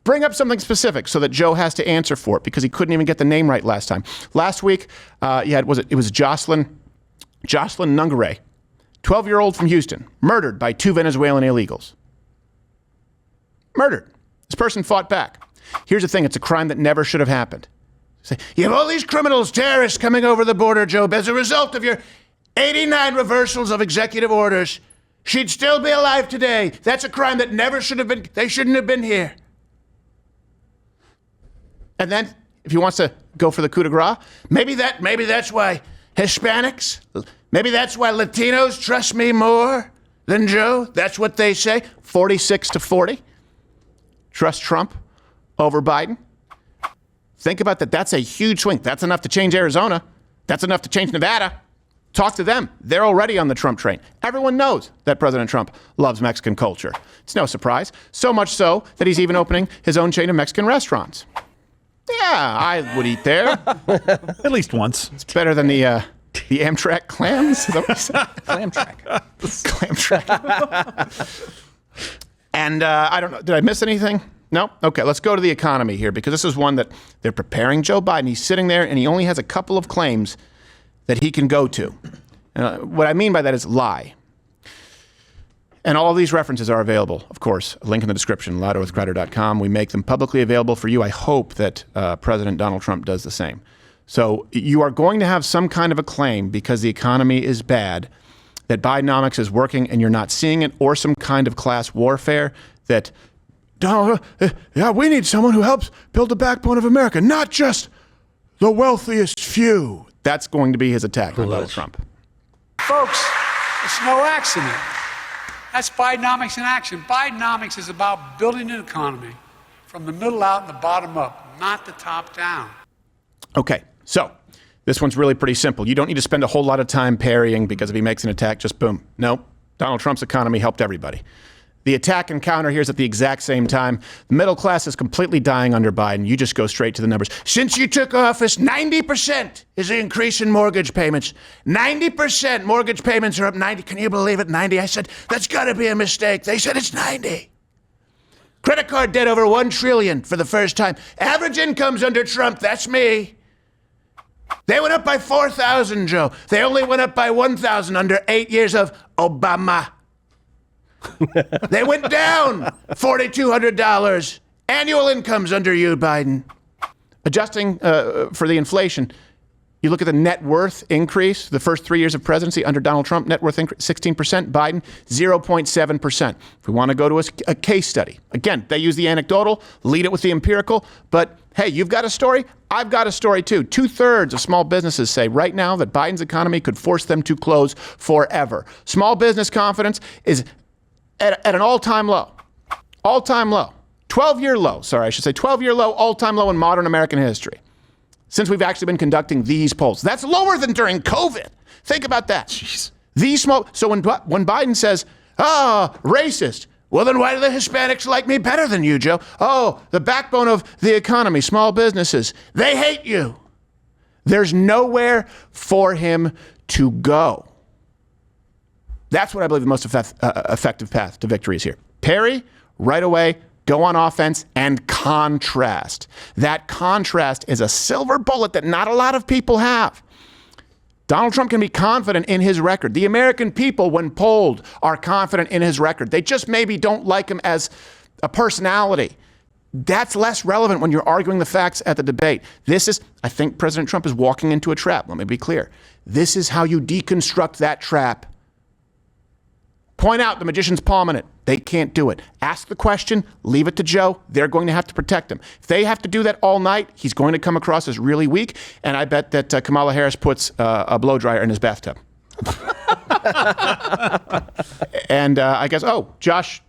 Bring up something specific so that Joe has to answer for it, because he couldn't even get the name right last time. Last week, it was Jocelyn Nungare, 12-year-old from Houston, murdered by 2 Venezuelan illegals. Murdered. This person fought back. Here's the thing. It's a crime that never should have happened. Say, you have all these criminals, terrorists coming over the border, Joe. As a result of your 89 reversals of executive orders, she'd still be alive today. That's a crime that never should have been. They shouldn't have been here. And then, if he wants to go for the coup de grace, maybe that's why Hispanics, maybe that's why Latinos trust me more than Joe. That's what they say. 46-40. Trust Trump over Biden. Think about that. That's a huge swing. That's enough to change Arizona. That's enough to change Nevada. Talk to them. They're already on the Trump train. Everyone knows that President Trump loves Mexican culture. It's no surprise. So much so that he's even opening his own chain of Mexican restaurants. Yeah, I would eat there. At least once. It's better than the Amtrak clams. Clam track. Clam track. And I don't know. Did I miss anything? No? Okay, let's go to the economy here, because this is one that they're preparing Joe Biden. He's sitting there and he only has a couple of claims that he can go to. What I mean by that is lie. And all of these references are available, of course. A link in the description, louderwithcrowder.com. We make them publicly available for you. I hope that President Donald Trump does the same. So you are going to have some kind of a claim, because the economy is bad, that Bidenomics is working and you're not seeing it, or some kind of class warfare that, Donald, we need someone who helps build the backbone of America, not just the wealthiest few. That's going to be his attack on Donald Trump. Folks, it's no accident. That's Bidenomics in action. Bidenomics is about building an economy from the middle out and the bottom up, not the top down. Okay, so this one's really pretty simple. You don't need to spend a whole lot of time parrying, because if he makes an attack, just boom. No, Donald Trump's economy helped everybody. The attack and counter here is at the exact same time. The middle class is completely dying under Biden. You just go straight to the numbers. Since you took office, 90% is the increase in mortgage payments. 90% mortgage payments are up 90. Can you believe it? 90. I said, that's got to be a mistake. They said it's 90. Credit card debt over $1 trillion for the first time. Average incomes under Trump, that's me. They went up by 4,000, Joe. They only went up by 1,000 under 8 years of Obama. They went down $4,200. Annual incomes under you, Biden. Adjusting for the inflation, You look at the net worth increase, the first 3 years of presidency under Donald Trump, net worth increase 16%, Biden 0.7%. If we want to go to a case study, again, they use the anecdotal, lead it with the empirical, but hey, you've got a story, I've got a story too. 2/3 of small businesses say right now that Biden's economy could force them to close forever. Small business confidence is at an all-time low. All-time low. 12-year low, 12-year low, all-time low in modern American history. Since we've actually been conducting these polls. That's lower than during COVID. Think about that. Jeez. So when Biden says, racist, well, then why do the Hispanics like me better than you, Joe? Oh, the backbone of the economy, small businesses, they hate you. There's nowhere for him to go. That's what I believe the most effective path to victory is here. Parry, right away, go on offense, and contrast. That contrast is a silver bullet that not a lot of people have. Donald Trump can be confident in his record. The American people, when polled, are confident in his record. They just maybe don't like him as a personality. That's less relevant when you're arguing the facts at the debate. I think President Trump is walking into a trap. Let me be clear. This is how you deconstruct that trap. Point out the magician's palm in it. They can't do it. Ask the question, leave it to Joe. They're going to have to protect him. If they have to do that all night, he's going to come across as really weak, and I bet that Kamala Harris puts a blow dryer in his bathtub. And I guess, Josh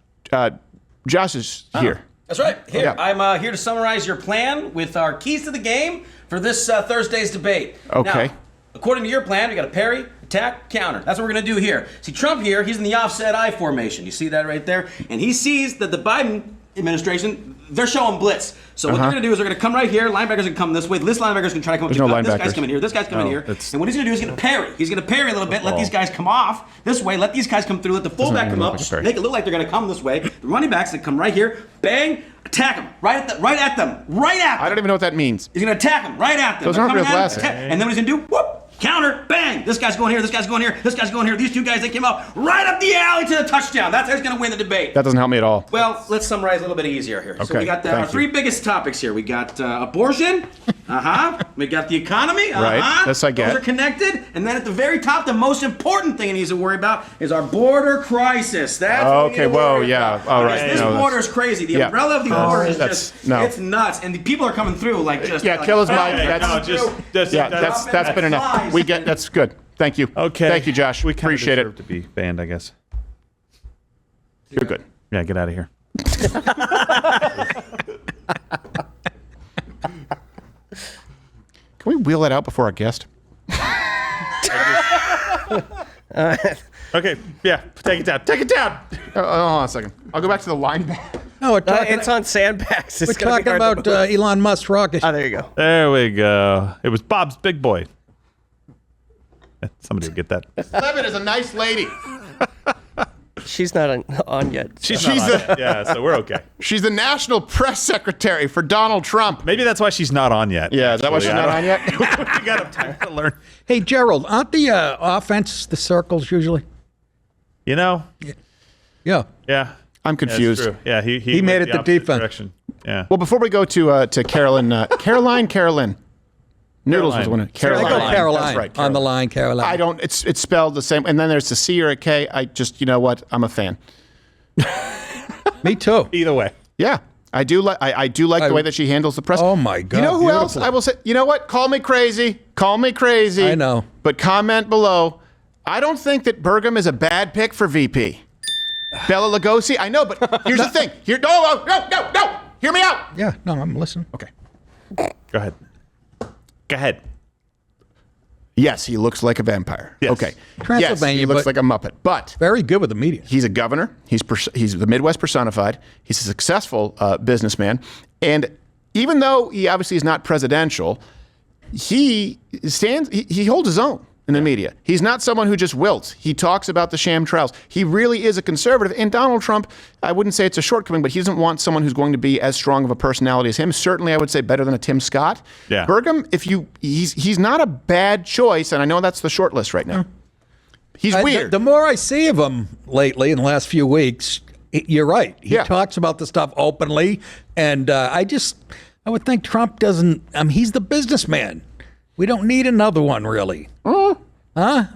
is here. That's right. Here, Yeah. I'm here to summarize your plan with our keys to the game for this Thursday's debate. Okay. Now, according to your plan, we got a parry, attack, counter. That's what we're going to do here. See, Trump here, he's in the offset I formation. You see that right there? And he sees that the Biden administration, they're showing blitz. So what they're going to do is they're going to come right here. Linebackers are going to come this way. This linebacker's going to try to come There's no up. This linebackers. guy's coming here. This guy's coming here. And what he's going to do is he's going to parry. He's going to parry a little bit, let these guys come off this way, let these guys come through, let the fullback come up, make it look like they're going to come this way. The running backs that come right here, bang, attack them, right at them. I don't even know what that means. He's going to attack them right at them. Those aren't real glasses. And then what he's going to do, whoop, counter, bang. This guy's going here, this guy's going here, this guy's going here. These two guys, they came up right up the alley to the touchdown. That's who's going to win the debate. That doesn't help me at all. Well, let's summarize a little bit easier here. So Okay, we got our thank you. three biggest topics here. We got abortion. We got the economy. Right, this I get. Those are connected. And then at the very top, the most important thing he needs to worry about is our border crisis. That's what we need to worry about. All right. Because this border is crazy. The umbrella of the border is it's nuts. And the people are coming through like just. Kill his mind. That's been enough. That's good. Thank you. Okay. Thank you, Josh. We kinda appreciate deserve it. to be banned, I guess. You're good. Yeah, get out of here. Can we wheel that out before our guest? Okay, yeah, take it down. Take it down. Hold on a second. I'll go back to the linebacker. No, we're talking, it's on sandbags. It's We're gonna be talking hard to about move. Elon Musk's rocket. Oh, there you go. There we go. It was Bob's Big Boy. Somebody will get that. Levitt is a nice lady. She's not on yet. She's the Yeah, so we're okay. She's the national press secretary for Donald Trump. Maybe that's why she's not on yet. Yeah, is that why she's not on yet? We got time to learn. Hey, Gerald, aren't the offense the circles usually? You know? Yeah. Yeah. I'm confused. Yeah, yeah, He made it the opposite defense. direction. Yeah. Well, before we go to Caroline. Noodles was the one. Caroline. I go Caroline. That's right. On the line, Caroline. I don't. It's spelled the same. And then there's a C or a K. I just, you know what? I'm a fan. Me too. Either way. Yeah, I do like. I do like the way that she handles the press. Oh my God! You know who else? beautiful. I will say. You know what? Call me crazy. Call me crazy. I know. But comment below. I don't think that Burgum is a bad pick for VP. Bela Lugosi. I know, but here's the thing. No. Hear me out. Yeah. No, I'm listening. Okay. Go ahead. Go ahead. Yes, he looks like a vampire. Yes. Okay. Transylvania, yes, he looks but- like a Muppet. But Very good with the media. he's a governor. He's the Midwest personified. He's a successful businessman. And even though he obviously is not presidential, he holds his own in the media. He's not someone who just wilts. He talks about the sham trials. He really is a conservative. And Donald Trump, I wouldn't say it's a shortcoming, but he doesn't want someone who's going to be as strong of a personality as him. Certainly, I would say better than a Tim Scott. Yeah. Burgum, he's not a bad choice, and I know that's the short list right now. He's weird. The more I see of him lately in the last few weeks, you're right. He talks about the stuff openly, and I would think Trump doesn't. He's the businessman. We don't need another one, really. Huh?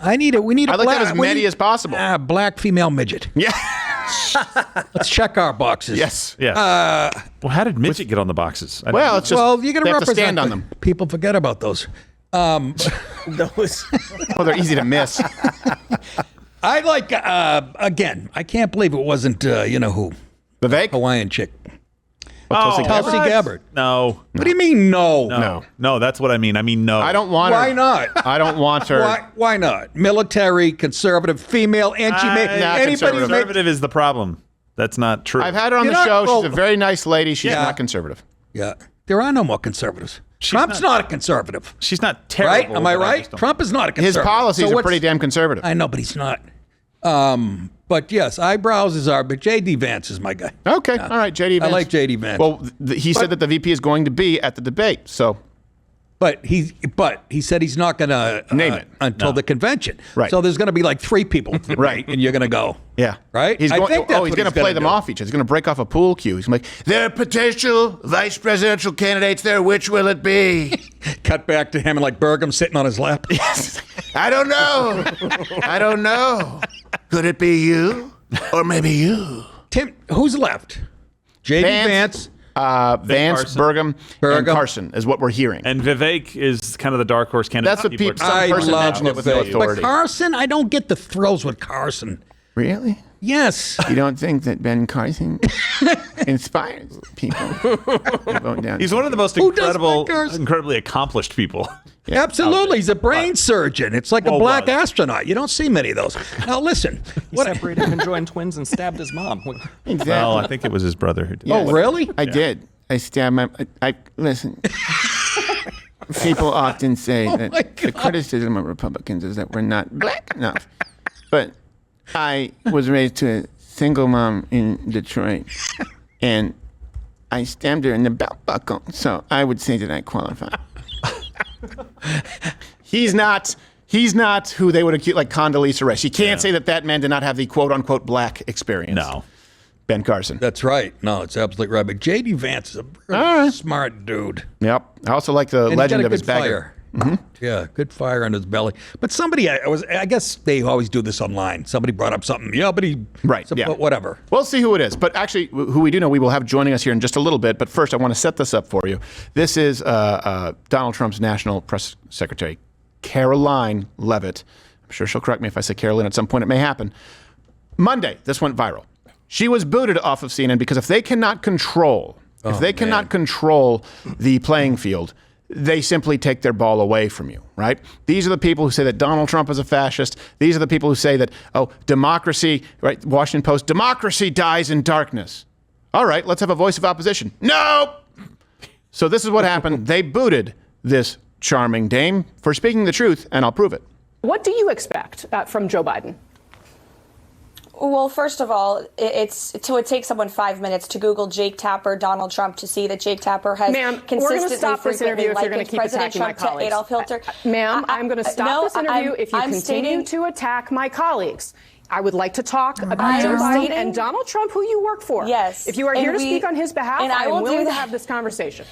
We need a I'd like to black, have as many as possible. Black female midget. Yeah. Let's check our boxes. Yes. Yeah. Well, how did midget get on the boxes? Well, it's just you got they have to represent stand on them. People forget about those. Those. Well, they're easy to miss. I like, again, I can't believe it wasn't, who? Vivek? Hawaiian chick. Tulsi Gabbard. No. What do you mean, no? No, that's what I mean. I mean, no. I don't want her. Why not? I don't want her. Why not? Military, conservative, female, and she made anybody conservative is the problem. That's not true. I've had her on the show. She's a very nice lady. She's not conservative. Yeah. There are no more conservatives. Trump's not a conservative. She's not terrible. Right? Am I right? Trump is not a conservative. His policies are pretty damn conservative. I know, but he's not. But yes, eyebrows is but J.D. Vance is my guy. Okay, all right, J.D. Vance. I like J.D. Vance. Well, he said that the VP is going to be at the debate, so. But he said he's not going to name it until the convention. Right. So there's going to be like 3 people, right? And you're going to go. Yeah. Right. He's going to play them off each other. He's going to break off a pool cue. He's going to make there are potential vice presidential candidates there. Which will it be? Cut back to him and like Burgum sitting on his lap. Yes. I don't know. I don't know. Could it be you or maybe you? Tim, who's left? J.D. Vance. Vance, Carson. Bergam, and Carson is what we're hearing. And Vivek is kind of the dark horse candidate. That's what some person mentioned it with no authority. But Carson, I don't get the thrills with Carson. Really? Yes. You don't think that Ben Carson inspires people to vote down? He's one of the most incredibly accomplished people. Yeah, absolutely. He's a brain surgeon. It's like a black astronaut. You don't see many of those. Now, listen. He separated conjoined twins and stabbed his mom. Exactly. Well, I think it was his brother who did. Yes. Oh, really? I did. I stabbed my... Listen. People often say that the criticism of Republicans is that we're not black enough. But I was raised to a single mom in Detroit, and I stabbed her in the belt buckle, so I would say that I qualify. He's not who they would accuse, like Condoleezza Rice. You can't say that man did not have the quote-unquote black experience. No. Ben Carson. That's right. No, it's absolutely right. But J.D. Vance is a really smart dude. Yep. I also like the legend of his bagger. Mm-hmm. Yeah, good fire on his belly. But somebody, I guess they always do this online. Somebody brought up something. Yeah, but but whatever. We'll see who it is. But actually, who we do know, we will have joining us here in just a little bit. But first, I want to set this up for you. This is Donald Trump's National Press Secretary, Karoline Leavitt. I'm sure she'll correct me if I say Caroline at some point. It may happen. Monday, this went viral. She was booted off of CNN because if they cannot control the playing field, they simply take their ball away from you, right? These are the people who say that Donald Trump is a fascist. These are the people who say that, democracy, right? Washington Post, democracy dies in darkness. All right, let's have a voice of opposition. No! So this is what happened. They booted this charming dame for speaking the truth, and I'll prove it. What do you expect from Joe Biden? Well, first of all, it takes someone 5 minutes to Google Jake Tapper, Donald Trump, to see that Jake Tapper has consistently, frequently liked President Trump to Adolf Hitler. Ma'am, I'm going to stop this interview if you continue to attack my colleagues. I would like to talk about Joe Biden and Donald Trump, who you work for. Yes. If you are here to speak on his behalf, I am willing to have this conversation.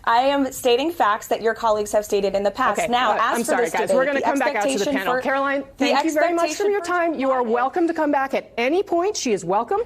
I am stating facts that your colleagues have stated in the past. Okay, now, I'm sorry, guys. We're going to come back out to the panel. Caroline, thank you very much for your time. You are welcome to come back at any point. She is welcome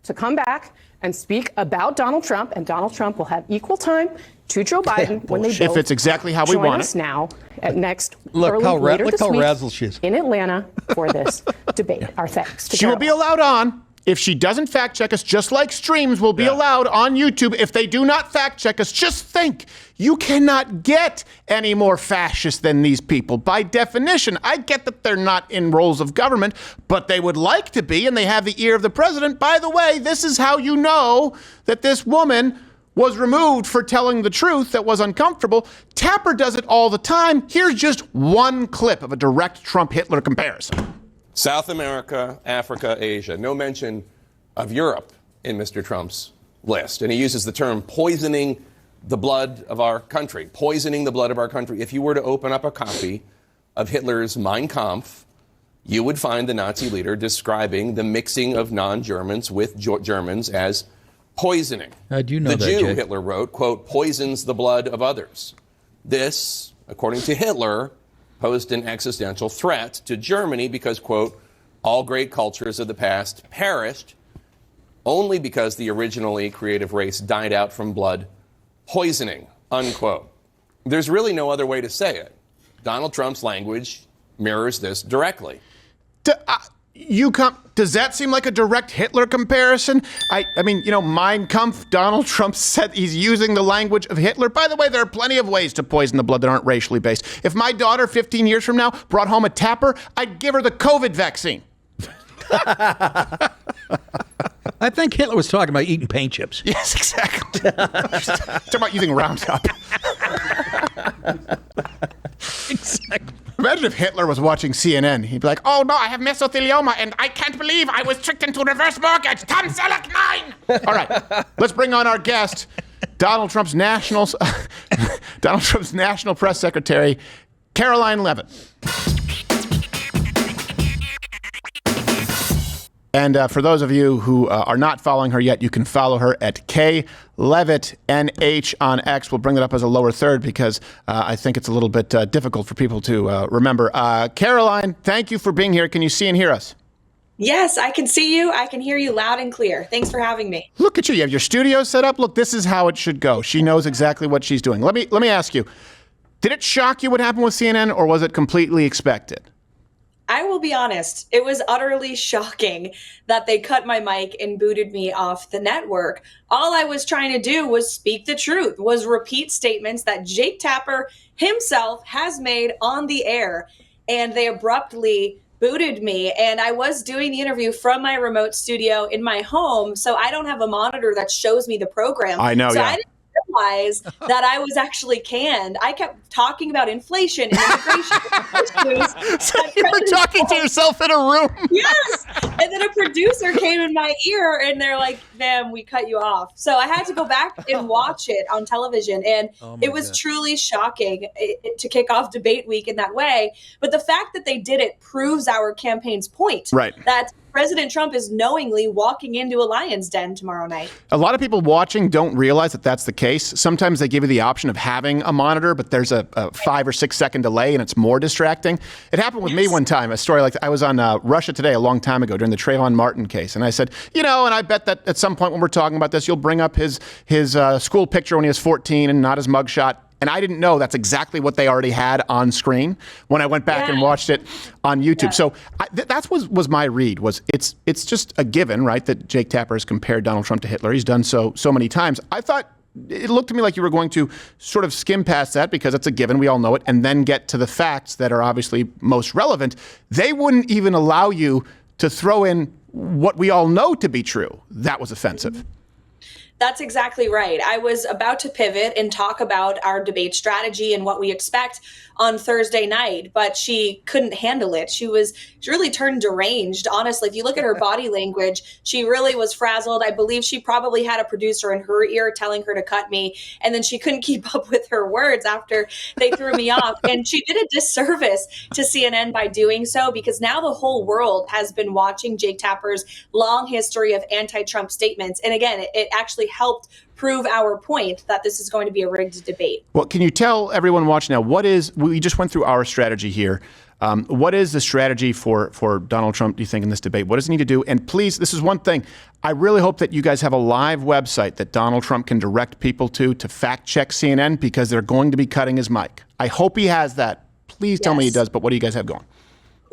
to come back and speak about Donald Trump, and Donald Trump will have equal time to Joe Biden when they both if it's exactly how we join want us it. now at next look how week razzled she is in Atlanta for this debate. Our thanks to She will be allowed on. If she doesn't fact check us, just like streams will be allowed on YouTube. If they do not fact check us, just think, you cannot get any more fascist than these people. By definition, I get that they're not in roles of government, but they would like to be, and they have the ear of the president. By the way, this is how you know that this woman was removed for telling the truth that was uncomfortable. Tapper does it all the time. Here's just one clip of a direct Trump-Hitler comparison. South America, Africa, Asia. No mention of Europe in Mr. Trump's list. And he uses the term poisoning the blood of our country. Poisoning the blood of our country. If you were to open up a copy of Hitler's Mein Kampf, you would find the Nazi leader describing the mixing of non-Germans with Germans as poisoning. How do you know the that, Jew, Jake? Hitler wrote, quote, poisons the blood of others. This, according to Hitler, posed an existential threat to Germany because, quote, all great cultures of the past perished only because the originally creative race died out from blood poisoning, unquote. There's really no other way to say it. Donald Trump's language mirrors this directly. Does that seem like a direct Hitler comparison? I mean, Mein Kampf, Donald Trump said he's using the language of Hitler. By the way, there are plenty of ways to poison the blood that aren't racially based. If my daughter 15 years from now brought home a tapper, I'd give her the COVID vaccine. I think Hitler was talking about eating paint chips. Yes, exactly. Talking about using Roundup. Exactly. Imagine if Hitler was watching CNN. He'd be like, oh, no, I have mesothelioma, and I can't believe I was tricked into reverse mortgage. Tom Selleck, mine! All right, let's bring on our guest, Donald Trump's national press secretary, Karoline Leavitt. And for those of you who are not following her yet, you can follow her at KLeavittNH on X. We'll bring that up as a lower third because I think it's a little bit difficult for people to remember. Karoline, thank you for being here. Can you see and hear us? Yes, I can see you. I can hear you loud and clear. Thanks for having me. Look at you. You have your studio set up. Look, this is how it should go. She knows exactly what she's doing. Let me ask you, did it shock you what happened with CNN, or was it completely expected? I will be honest, it was utterly shocking that they cut my mic and booted me off the network. All I was trying to do was speak the truth, was repeat statements that Jake Tapper himself has made on the air, and they abruptly booted me. And I was doing the interview from my remote studio in my home, so I don't have a monitor that shows me the program. I know, so yeah. I didn't realize that I was actually canned. I kept talking about inflation and immigration issues. So you were talking to yourself in a room. Yes. And then a producer came in my ear and they're like, ma'am, we cut you off. So I had to go back and watch it on television. And it was truly shocking to kick off debate week in that way. But the fact that they did it proves our campaign's point. Right. That President Trump is knowingly walking into a lion's den tomorrow night. A lot of people watching don't realize that that's the case. Sometimes they give you the option of having a monitor, but there's a 5 or 6 second delay and it's more distracting. It happened with me one time, a story like that. I was on Russia Today a long time ago during the Trayvon Martin case. And I said, and I bet that at some point when we're talking about this, you'll bring up his school picture when he was 14 and not his mugshot. And I didn't know that's exactly what they already had on screen when I went back and watched it on YouTube. Yeah. So that was my read. It's just a given, right, that Jake Tapper has compared Donald Trump to Hitler. He's done so many times. I thought it looked to me like you were going to sort of skim past that because it's a given. We all know it, and then get to the facts that are obviously most relevant. They wouldn't even allow you to throw in what we all know to be true. That was offensive. That's exactly right. I was about to pivot and talk about our debate strategy and what we expect on Thursday night, but she couldn't handle it. She really turned deranged. Honestly, if you look at her body language, she really was frazzled. I believe she probably had a producer in her ear telling her to cut me, and then she couldn't keep up with her words after they threw me off. And she did a disservice to CNN by doing so, because now the whole world has been watching Jake Tapper's long history of anti-Trump statements. And again, it actually helped prove our point that this is going to be a rigged debate. Well, can you tell everyone watching now, we just went through our strategy here. What is the strategy for Donald Trump, do you think, in this debate? What does he need to do? And please, this is one thing. I really hope that you guys have a live website that Donald Trump can direct people to fact check CNN, because they're going to be cutting his mic. I hope he has that. Please tell me he does, but what do you guys have going?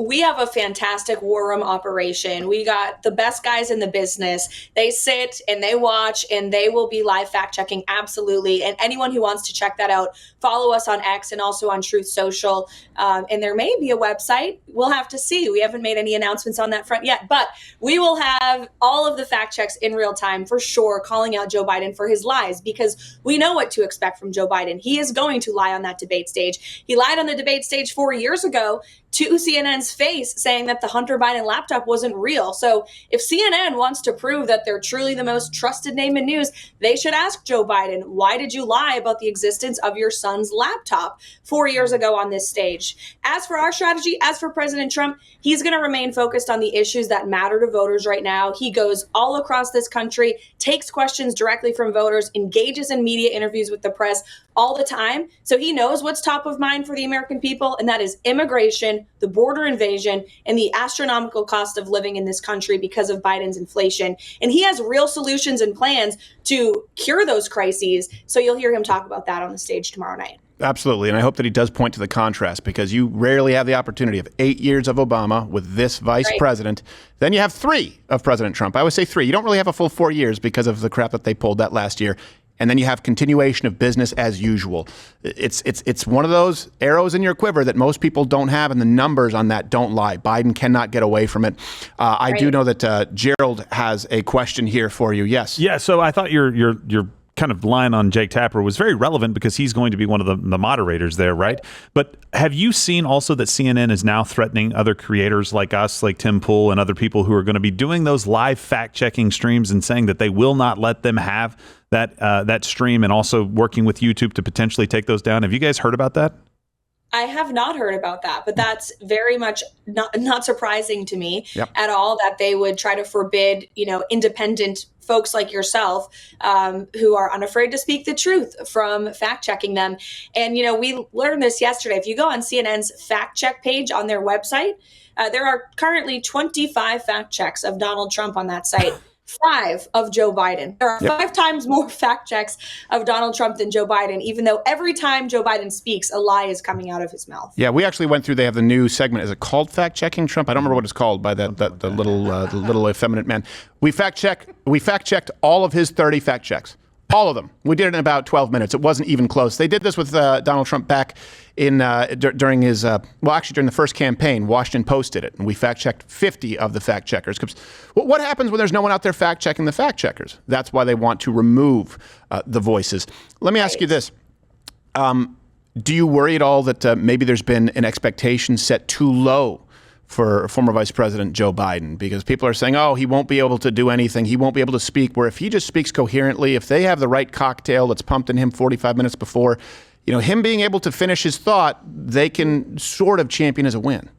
We have a fantastic war room operation. We got the best guys in the business. They sit and they watch, and they will be live fact checking. Absolutely. And anyone who wants to check that out, follow us on X and also on Truth Social. And there may be a website. We'll have to see. We haven't made any announcements on that front yet, but we will have all of the fact checks in real time for sure, calling out Joe Biden for his lies, because we know what to expect from Joe Biden. He is going to lie on that debate stage. He lied on the debate stage 4 years ago to CNN's his face saying that the Hunter Biden laptop wasn't real. So if CNN wants to prove that they're truly the most trusted name in news, they should ask Joe Biden, why did you lie about the existence of your son's laptop 4 years ago on this stage? As for our strategy, as for President Trump, he's going to remain focused on the issues that matter to voters right now. He goes all across this country, takes questions directly from voters, engages in media interviews with the press all the time. So he knows what's top of mind for the American people, and that is immigration, the border invasion, and the astronomical cost of living in this country because of Biden's inflation. And he has real solutions and plans to cure those crises. So you'll hear him talk about that on the stage tomorrow night. Absolutely. And I hope that he does point to the contrast, because you rarely have the opportunity of 8 years of Obama with this vice president. Then you have 3 of President Trump. I would say 3. You don't really have a full 4 years because of the crap that they pulled that last year. And then you have continuation of business as usual. It's one of those arrows in your quiver that most people don't have, and the numbers on that don't lie. Biden cannot get away from it. I do know that Gerald has a question here for you. Yes. Yeah. So I thought your kind of line on Jake Tapper was very relevant because he's going to be one of the moderators there, right? But have you seen also that CNN is now threatening other creators like us, like Tim Pool and other people who are going to be doing those live fact-checking streams and saying that they will not let them have that stream, and also working with YouTube to potentially take those down? Have you guys heard about that? I have not heard about that, but that's very much not surprising to me at all, that they would try to forbid, independent folks like yourself who are unafraid to speak the truth from fact checking them. And, we learned this yesterday. If you go on CNN's fact check page on their website, there are currently 25 fact checks of Donald Trump on that site. 5 of Joe Biden. There are 5 times more fact checks of Donald Trump than Joe Biden, even though every time Joe Biden speaks, a lie is coming out of his mouth. Yeah, we actually went through. They have the new segment. Is it called Fact Checking Trump? I don't remember what it's called by the little effeminate man. We fact checked all of his 30 fact checks. All of them. We did it in about 12 minutes. It wasn't even close. They did this with Donald Trump back in during his during the first campaign. Washington Post did it, and we fact-checked 50 of the fact-checkers. What happens when there's no one out there fact-checking the fact-checkers? That's why they want to remove the voices. Let me ask you this. Do you worry at all that maybe there's been an expectation set too low for former Vice President Joe Biden, because people are saying, he won't be able to do anything. He won't be able to speak. Where if he just speaks coherently, if they have the right cocktail that's pumped in him 45 minutes before, him being able to finish his thought, they can sort of champion as a win.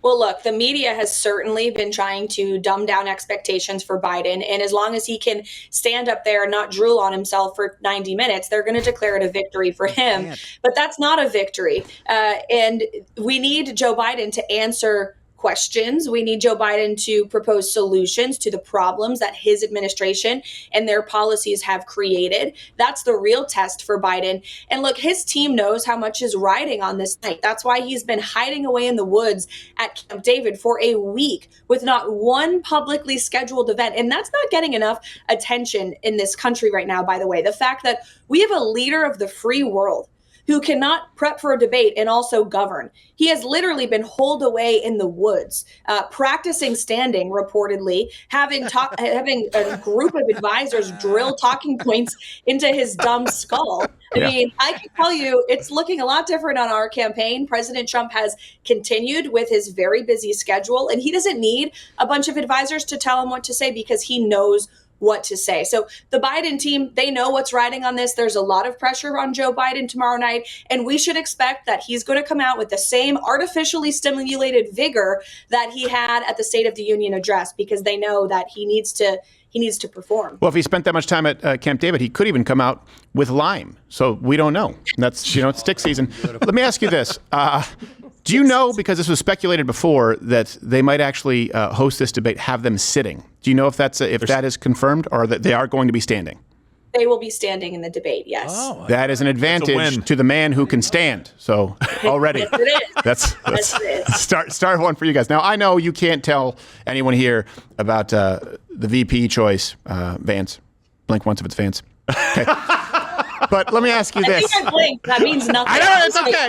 Well, look, the media has certainly been trying to dumb down expectations for Biden. And as long as he can stand up there and not drool on himself for 90 minutes, they're going to declare it a victory for him. But that's not a victory. And we need Joe Biden to answer questions. We need Joe Biden to propose solutions to the problems that his administration and their policies have created. That's the real test for Biden. And look, his team knows how much is riding on this night. That's why he's been hiding away in the woods at Camp David for a week with not one publicly scheduled event. And that's not getting enough attention in this country right now, by the way. The fact that we have a leader of the free world who cannot prep for a debate and also govern. He has literally been holed away in the woods, practicing standing, reportedly, having a group of advisors drill talking points into his dumb skull. I mean, I can tell you, it's looking a lot different on our campaign. President Trump has continued with his very busy schedule, and he doesn't need a bunch of advisors to tell him what to say, because he knows what to say. So the Biden team, they know what's riding on this. There's a lot of pressure on Joe Biden tomorrow night, and we should expect that he's going to come out with the same artificially stimulated vigor that he had at the State of the Union address, because they know that he needs to perform. Well, if he spent that much time at Camp David, he could even come out with Lyme. So we don't know. That's, it's tick season. Let me ask you this. Do you know, because this was speculated before, that they might actually host this debate, have them sitting? Do you know if that is confirmed, or that they are going to be standing? They will be standing in the debate, yes. Oh, that is an advantage to the man who can stand. So already, yes, it is. That's start one for you guys. Now, I know you can't tell anyone here about the VP choice, Vance. Blink once if it's Vance. Okay. But let me ask you this. I think I blinked. That means nothing. I know, it's okay.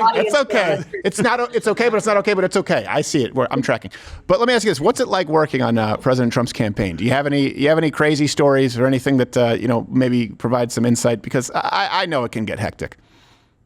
It's okay. It's okay, but it's not okay, but it's okay. I see it. I'm tracking. But let me ask you this. What's it like working on President Trump's campaign? Do you have any crazy stories or anything that, maybe provides some insight? Because I know it can get hectic.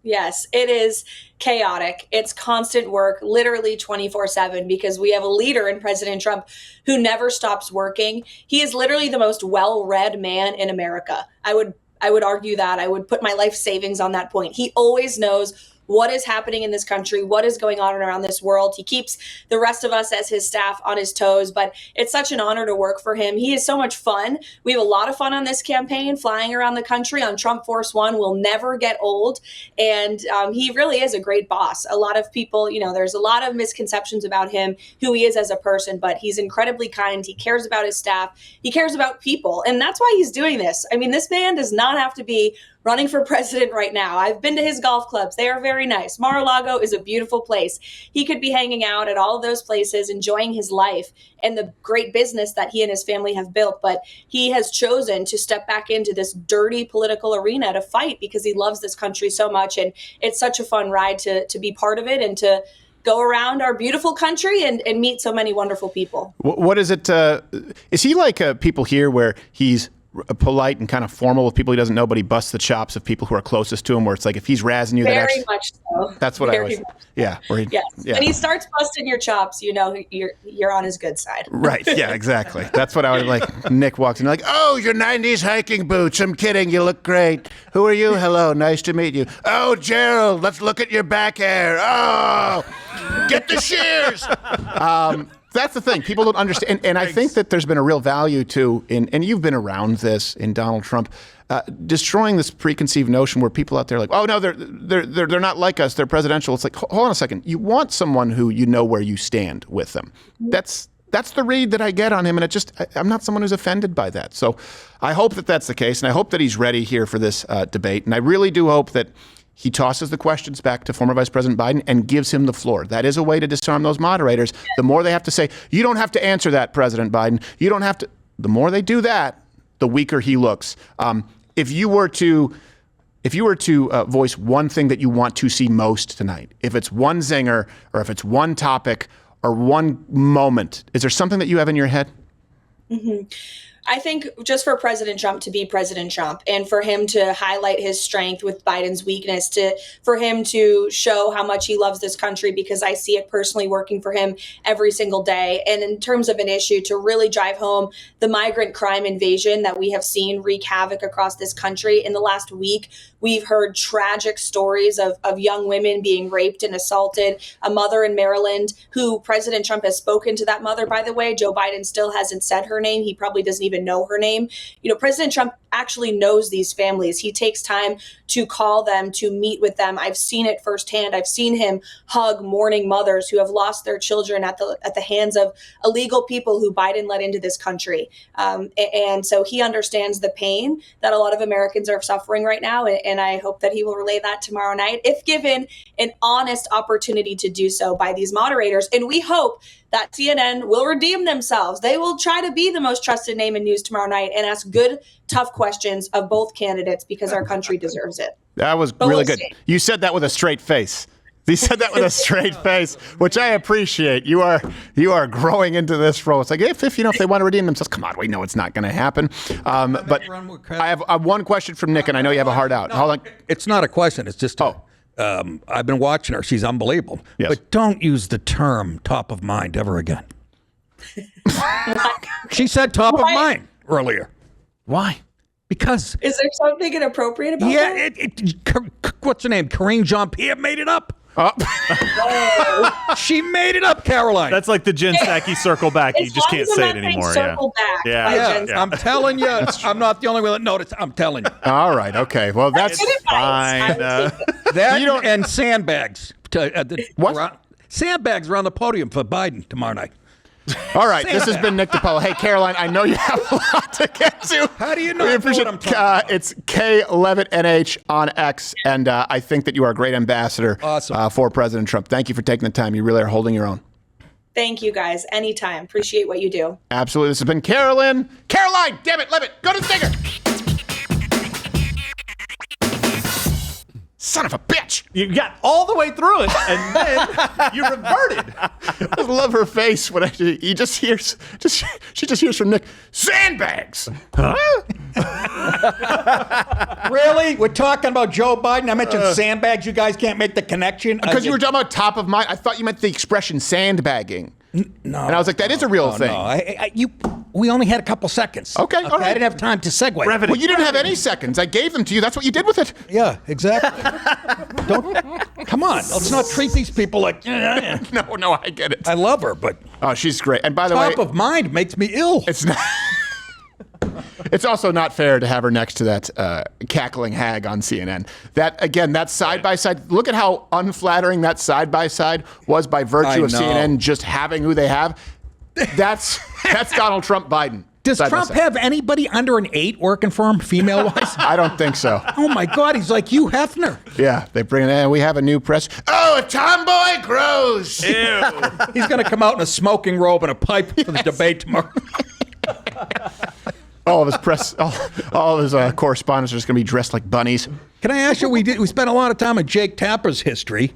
Yes, it is chaotic. It's constant work, literally 24/7, because we have a leader in President Trump who never stops working. He is literally the most well-read man in America. I would argue that. I would put my life savings on that point. He always knows what is happening in this country, what is going on around this world. He keeps the rest of us as his staff on his toes, but it's such an honor to work for him. He is so much fun. We have a lot of fun on this campaign, flying around the country on Trump Force One will never get old. And he really is a great boss. A lot of people, there's a lot of misconceptions about him, who he is as a person, but he's incredibly kind. He cares about his staff. He cares about people. And that's why he's doing this. I mean, this man does not have to be running for president right now. I've been to his golf clubs. They are very nice. Mar-a-Lago is a beautiful place. He could be hanging out at all of those places, enjoying his life and the great business that he and his family have built. But he has chosen to step back into this dirty political arena to fight because he loves this country so much. And it's such a fun ride to be part of it and to go around our beautiful country and meet so many wonderful people. What is it? Is he like people here where he's polite and kind of formal with people he doesn't know, but he busts the chops of people who are closest to him, where it's like if he's razzing you, very much so. That's what I always, yes. When he starts busting your chops, you're on his good side. Right. Yeah, exactly. That's what I was like. Nick walks in like, oh, your 90s hiking boots. I'm kidding. You look great. Who are you? Hello. Nice to meet you. Oh, Gerald, let's look at your back hair. Oh, get the shears. That's the thing. People don't understand. And I think that there's been a real value to, and you've been around this in Donald Trump, destroying this preconceived notion where people out there are like, oh, no, they're not like us. They're presidential. It's like, hold on a second. You want someone who you know where you stand with them. That's the read that I get on him. And I'm not someone who's offended by that. So I hope that that's the case. And I hope that he's ready here for this debate. And I really do hope that he tosses the questions back to former Vice President Biden and gives him the floor. That is a way to disarm those moderators. The more they have to say, you don't have to answer that, President Biden. You don't have to. The more they do that, the weaker he looks. If you were to voice one thing that you want to see most tonight, if it's one zinger or if it's one topic or one moment, is there something that you have in your head? Mm-hmm. I think just for President Trump to be President Trump and for him to highlight his strength with Biden's weakness, for him to show how much he loves this country, because I see it personally working for him every single day. And in terms of an issue, to really drive home the migrant crime invasion that we have seen wreak havoc across this country. In the last week, we've heard tragic stories of young women being raped and assaulted. A mother in Maryland who President Trump has spoken to that mother, by the way. Joe Biden still hasn't said her name. He probably doesn't even know her name. President Trump actually knows these families. He takes time to call them, to meet with them. I've seen it firsthand. I've seen him hug mourning mothers who have lost their children at the hands of illegal people who Biden let into this country. And so he understands the pain that a lot of Americans are suffering right now. And I hope that he will relay that tomorrow night, if given an honest opportunity to do so by these moderators. And we hope that CNN will redeem themselves. They will try to be the most trusted name in news tomorrow night and ask good, tough questions of both candidates, because our country deserves it. That was really good. You said that with a straight face. You said that with a straight face, which I appreciate. You are growing into this role. It's like, if they want to redeem themselves, come on, we know it's not going to happen. But I have one question from Nick, and I know you have a heart out. Hold on. It's not a question. It's just I've been watching her. She's unbelievable. Yes. But don't use the term top of mind ever again. She said top of mind earlier. Why? Because. Is there something inappropriate about that? What's her name? Karine Jean-Pierre made it up. She made it up, Caroline. That's like the Jen Psaki circle back. You just can't say it anymore. Yeah. I'm telling you, I'm not the only one that noticed. I'm telling you. All right. Okay. Well, that's fine. That and sandbags. What? Sandbags around the podium for Biden tomorrow night. All right, this has been Nick DiPaolo. Hey, Caroline, I know you have a lot to get to. How do you know what I'm talking about? It's K Leavitt NH on X, and I think that you are a great ambassador for President Trump. Thank you for taking the time. You really are holding your own. Thank you, guys. Anytime. Appreciate what you do. Absolutely. This has been Caroline, damn it, Leavitt, go to the stinger. Son of a bitch! You got all the way through it, and then you reverted. I love her face when she just hears from Nick, sandbags! Huh? Really? We're talking about Joe Biden? I mentioned sandbags. You guys can't make the connection? Because you were talking about top of mind. I thought you meant the expression sandbagging. No. And I was like, that is a real thing. No. We only had a couple seconds. Okay, all right. I didn't have time to segue. Well, you didn't have any seconds. I gave them to you. That's what you did with it. Yeah, exactly. Come on. Let's not treat these people like... No, I get it. I love her, but... Oh, she's great. And by the way... Top of mind makes me ill. It's not... It's also not fair to have her next to that cackling hag on CNN. That side-by-side, look at how unflattering that side-by-side was by virtue of CNN just having who they have. That's Donald Trump Biden. Does Trump have anybody under an 8 working for him, female-wise? I don't think so. Oh, my God, he's like Hugh Hefner. Yeah, they bring in, we have a new press. Oh, a tomboy grows. Ew. He's going to come out in a smoking robe and a pipe for the debate tomorrow. All of his press, all of his correspondents are just going to be dressed like bunnies. Can I ask you, we spent a lot of time on Jake Tapper's history.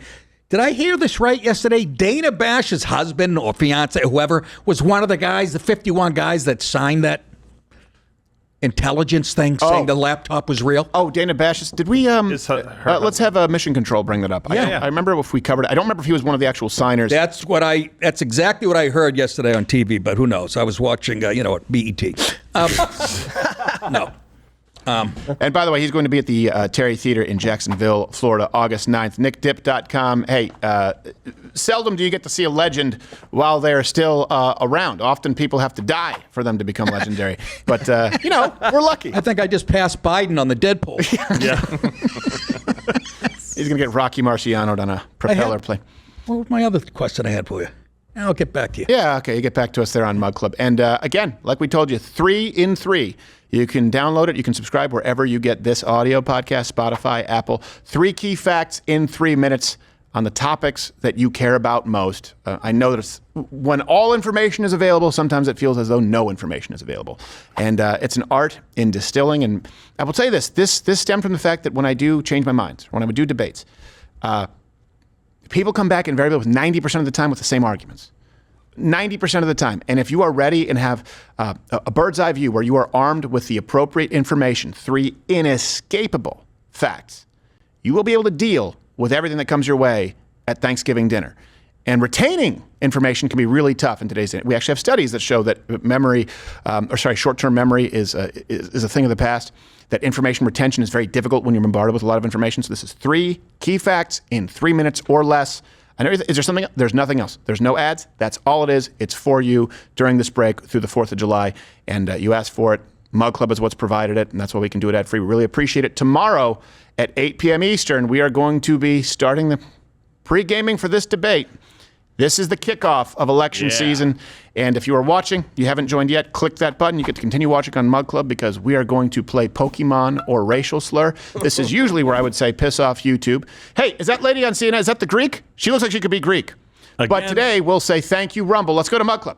Did I hear this right yesterday? Dana Bash's husband or fiance, whoever, was one of the guys, the 51 guys that signed that intelligence thing saying the laptop was real? Oh, Dana Bash. Did we, let's have Mission Control bring that up. Yeah. I remember if we covered it. I don't remember if he was one of the actual signers. That's exactly what I heard yesterday on TV, but who knows? I was watching, at BET. No. And by the way, he's going to be at the Terry Theater in Jacksonville, Florida, August 9th. NickDip.com. Hey, seldom do you get to see a legend while they're still around. Often people have to die for them to become legendary. But, we're lucky. I think I just passed Biden on the Deadpool. Yeah. He's going to get Rocky Marciano'd on a propeller plane. What was my other question I had for you? I'll get back to you. Yeah, okay. You get back to us there on Mug Club. And again, like we told you, 3 in 3. You can download it. You can subscribe wherever you get this audio podcast, Spotify, Apple. 3 key facts in 3 minutes on the topics that you care about most. I know that when all information is available, sometimes it feels as though no information is available. And it's an art in distilling. And I will tell you this stemmed from the fact that when I do change my mind, when I would do debates, people come back invariably with 90% of the time with the same arguments. 90% of the time. And if you are ready and have a bird's eye view where you are armed with the appropriate information, 3 inescapable facts, you will be able to deal with everything that comes your way at Thanksgiving dinner. And retaining information can be really tough in today's day. We actually have studies that show that short-term memory is a thing of the past, that information retention is very difficult when you're bombarded with a lot of information. So this is 3 key facts in 3 minutes or less. I know, is there something? There's nothing else. There's no ads. That's all it is. It's for you during this break through the 4th of July. And you asked for it. Mug Club is what's provided it, and that's why we can do it ad-free. We really appreciate it. Tomorrow at 8 p.m. Eastern, we are going to be starting the pre-gaming for this debate. This is the kickoff of election season. And if you are watching, you haven't joined yet, click that button. You get to continue watching on Mug Club because we are going to play Pokemon or racial slur. This is usually where I would say piss off YouTube. Hey, is that lady on CNN? Is that the Greek? She looks like she could be Greek. Again. But today we'll say thank you, Rumble. Let's go to Mug Club.